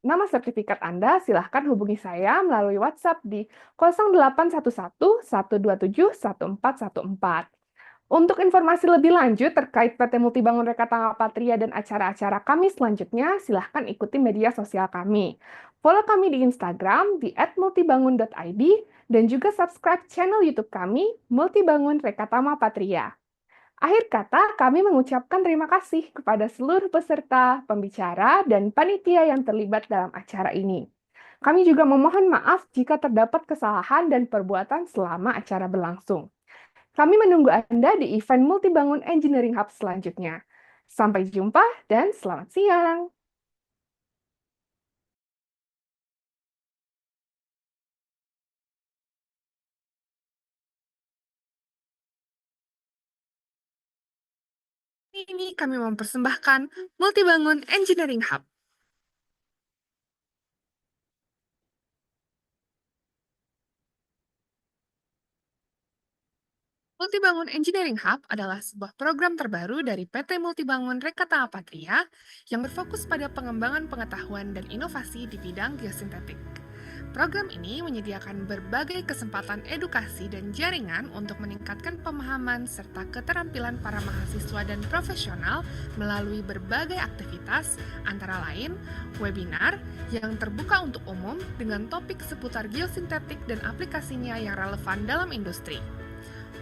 nama sertifikat Anda, silahkan hubungi saya melalui WhatsApp di 0811 127 1414. Untuk informasi lebih lanjut terkait PT Multibangun Rekatama Patria dan acara-acara kami selanjutnya, silahkan ikuti media sosial kami. Follow kami di Instagram di @multibangun.id dan juga subscribe channel YouTube kami, Multibangun Rekatama Patria. Akhir kata, kami mengucapkan terima kasih kepada seluruh peserta, pembicara, dan panitia yang terlibat dalam acara ini. Kami juga memohon maaf jika terdapat kesalahan dan perbuatan selama acara berlangsung. Kami menunggu Anda di event Multibangun Engineering Hub selanjutnya. Sampai jumpa dan selamat siang. Ini kami mempersembahkan Multibangun Engineering Hub. Multibangun Engineering Hub adalah sebuah program terbaru dari PT Multibangun Rekatama Patria yang berfokus pada pengembangan pengetahuan dan inovasi di bidang geosintetik. Program ini menyediakan berbagai kesempatan edukasi dan jaringan untuk meningkatkan pemahaman serta keterampilan para mahasiswa dan profesional melalui berbagai aktivitas, antara lain webinar yang terbuka untuk umum dengan topik seputar geosintetik dan aplikasinya yang relevan dalam industri.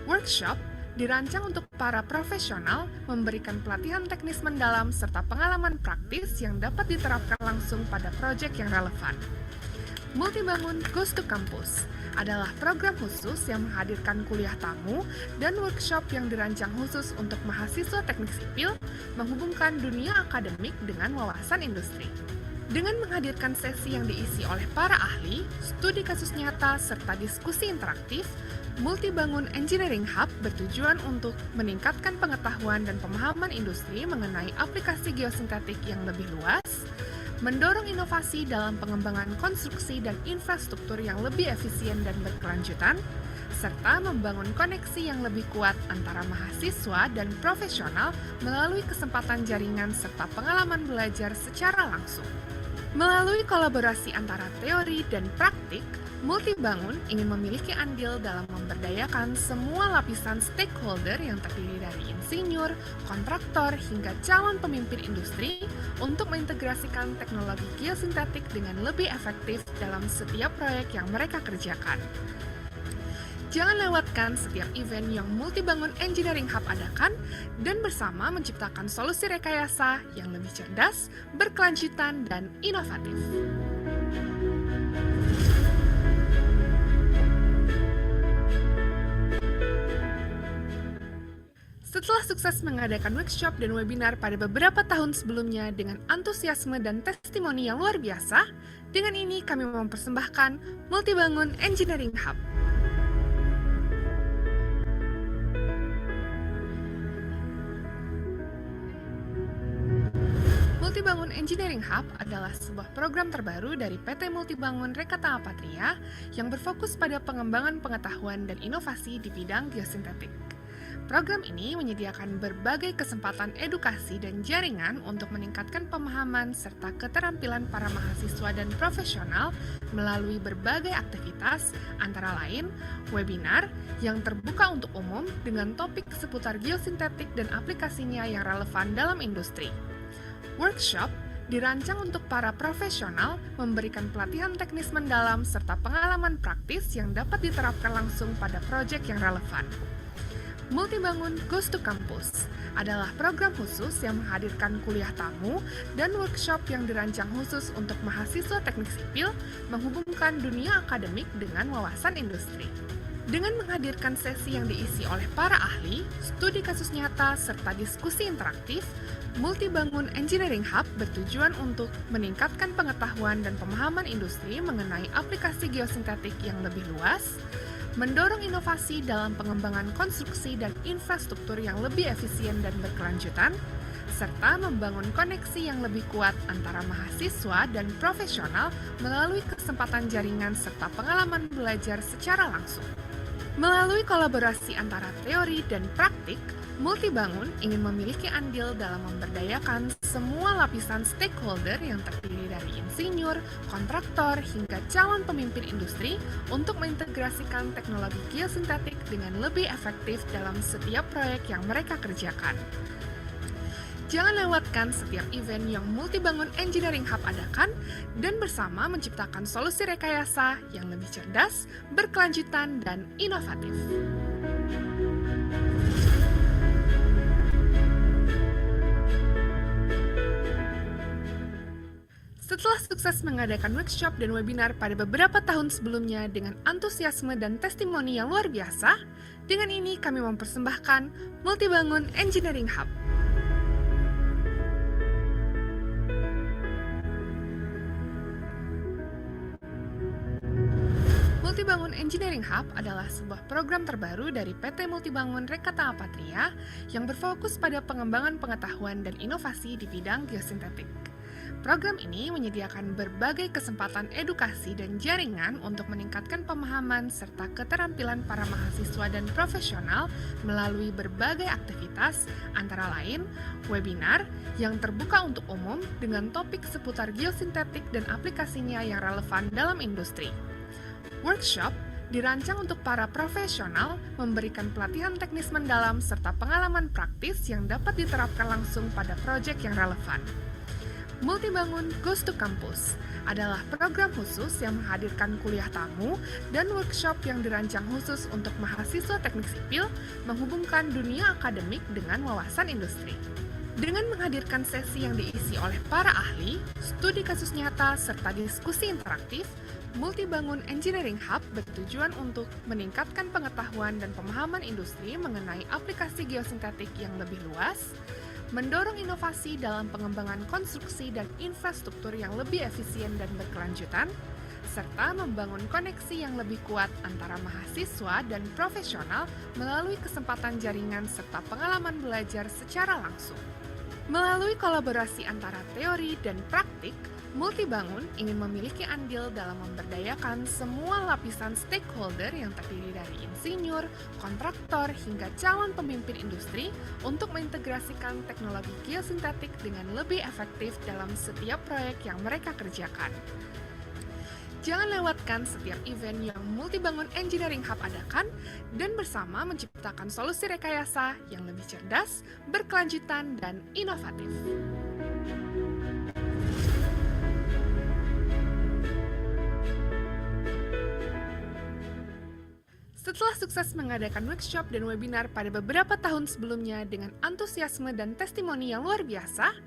Workshop dirancang untuk para profesional memberikan pelatihan teknis mendalam serta pengalaman praktis yang dapat diterapkan langsung pada proyek yang relevan. Multibangun Goes to Campus adalah program khusus yang menghadirkan kuliah tamu dan workshop yang dirancang khusus untuk mahasiswa teknik sipil menghubungkan dunia akademik dengan wawasan industri. Dengan menghadirkan sesi yang diisi oleh para ahli, studi kasus nyata, serta diskusi interaktif, Multibangun Engineering Hub bertujuan untuk meningkatkan pengetahuan dan pemahaman industri mengenai aplikasi geosintetik yang lebih luas, mendorong inovasi dalam pengembangan konstruksi dan infrastruktur yang lebih efisien dan berkelanjutan, serta membangun koneksi yang lebih kuat antara mahasiswa dan profesional melalui kesempatan jaringan serta pengalaman belajar secara langsung. Melalui kolaborasi antara teori dan praktik, Multibangun ingin memiliki andil dalam memberdayakan semua lapisan stakeholder yang terdiri dari insinyur, kontraktor, hingga calon pemimpin industri untuk mengintegrasikan teknologi geosintetik dengan lebih efektif dalam setiap proyek yang mereka kerjakan. Jangan lewatkan setiap event yang Multibangun Engineering Hub adakan dan bersama menciptakan solusi rekayasa yang lebih cerdas, berkelanjutan, dan inovatif. Setelah sukses mengadakan workshop dan webinar pada beberapa tahun sebelumnya dengan antusiasme dan testimoni yang luar biasa, dengan ini kami mempersembahkan Multibangun Engineering Hub. Multibangun Engineering Hub adalah sebuah program terbaru dari PT Multibangun Rekatama Patria yang berfokus pada pengembangan pengetahuan dan inovasi di bidang geosintetik. Program ini menyediakan berbagai kesempatan edukasi dan jaringan untuk meningkatkan pemahaman serta keterampilan para mahasiswa dan profesional melalui berbagai aktivitas, antara lain webinar yang terbuka untuk umum dengan topik seputar geosintetik dan aplikasinya yang relevan dalam industri. Workshop dirancang untuk para profesional memberikan pelatihan teknis mendalam serta pengalaman praktis yang dapat diterapkan langsung pada proyek yang relevan. Multibangun Goes to Campus adalah program khusus yang menghadirkan kuliah tamu dan workshop yang dirancang khusus untuk mahasiswa teknik sipil menghubungkan dunia akademik dengan wawasan industri. Dengan menghadirkan sesi yang diisi oleh para ahli, studi kasus nyata, serta diskusi interaktif, Multibangun Engineering Hub bertujuan untuk meningkatkan pengetahuan dan pemahaman industri mengenai aplikasi geosintetik yang lebih luas, mendorong inovasi dalam pengembangan konstruksi dan infrastruktur yang lebih efisien dan berkelanjutan, serta membangun koneksi yang lebih kuat antara mahasiswa dan profesional melalui kesempatan jaringan serta pengalaman belajar secara langsung. Melalui kolaborasi antara teori dan praktik, Multibangun ingin memiliki andil dalam memberdayakan semua lapisan stakeholder yang terdiri dari insinyur, kontraktor, hingga calon pemimpin industri untuk mengintegrasikan teknologi geosintetik dengan lebih efektif dalam setiap proyek yang mereka kerjakan. Jangan lewatkan setiap event yang Multibangun Engineering Hub adakan dan bersama menciptakan solusi rekayasa yang lebih cerdas, berkelanjutan, dan inovatif. Setelah sukses mengadakan workshop dan webinar pada beberapa tahun sebelumnya dengan antusiasme dan testimoni yang luar biasa, dengan ini kami mempersembahkan Multibangun Engineering Hub. Multibangun Engineering Hub adalah sebuah program terbaru dari PT Multibangun Rekata Apatria yang berfokus pada pengembangan pengetahuan dan inovasi di bidang geosintetik. Program ini menyediakan berbagai kesempatan edukasi dan jaringan untuk meningkatkan pemahaman serta keterampilan para mahasiswa dan profesional melalui berbagai aktivitas, antara lain webinar yang terbuka untuk umum dengan topik seputar geosintetik dan aplikasinya yang relevan dalam industri. Workshop dirancang untuk para profesional memberikan pelatihan teknis mendalam serta pengalaman praktis yang dapat diterapkan langsung pada proyek yang relevan. Multibangun Goes to Campus adalah program khusus yang menghadirkan kuliah tamu dan workshop yang dirancang khusus untuk mahasiswa teknik sipil menghubungkan dunia akademik dengan wawasan industri. Dengan menghadirkan sesi yang diisi oleh para ahli, studi kasus nyata, serta diskusi interaktif, Multibangun Engineering Hub bertujuan untuk meningkatkan pengetahuan dan pemahaman industri mengenai aplikasi geosintetik yang lebih luas, mendorong inovasi dalam pengembangan konstruksi dan infrastruktur yang lebih efisien dan berkelanjutan, serta membangun koneksi yang lebih kuat antara mahasiswa dan profesional melalui kesempatan jaringan serta pengalaman belajar secara langsung. Melalui kolaborasi antara teori dan praktik, Multibangun ingin memiliki andil dalam memberdayakan semua lapisan stakeholder yang terdiri dari insinyur, kontraktor, hingga calon pemimpin industri untuk mengintegrasikan teknologi geosintetik dengan lebih efektif dalam setiap proyek yang mereka kerjakan. Jangan lewatkan setiap event yang Multibangun Engineering Hub adakan dan bersama menciptakan solusi rekayasa yang lebih cerdas, berkelanjutan, dan inovatif. Setelah sukses mengadakan workshop dan webinar pada beberapa tahun sebelumnya dengan antusiasme dan testimoni yang luar biasa,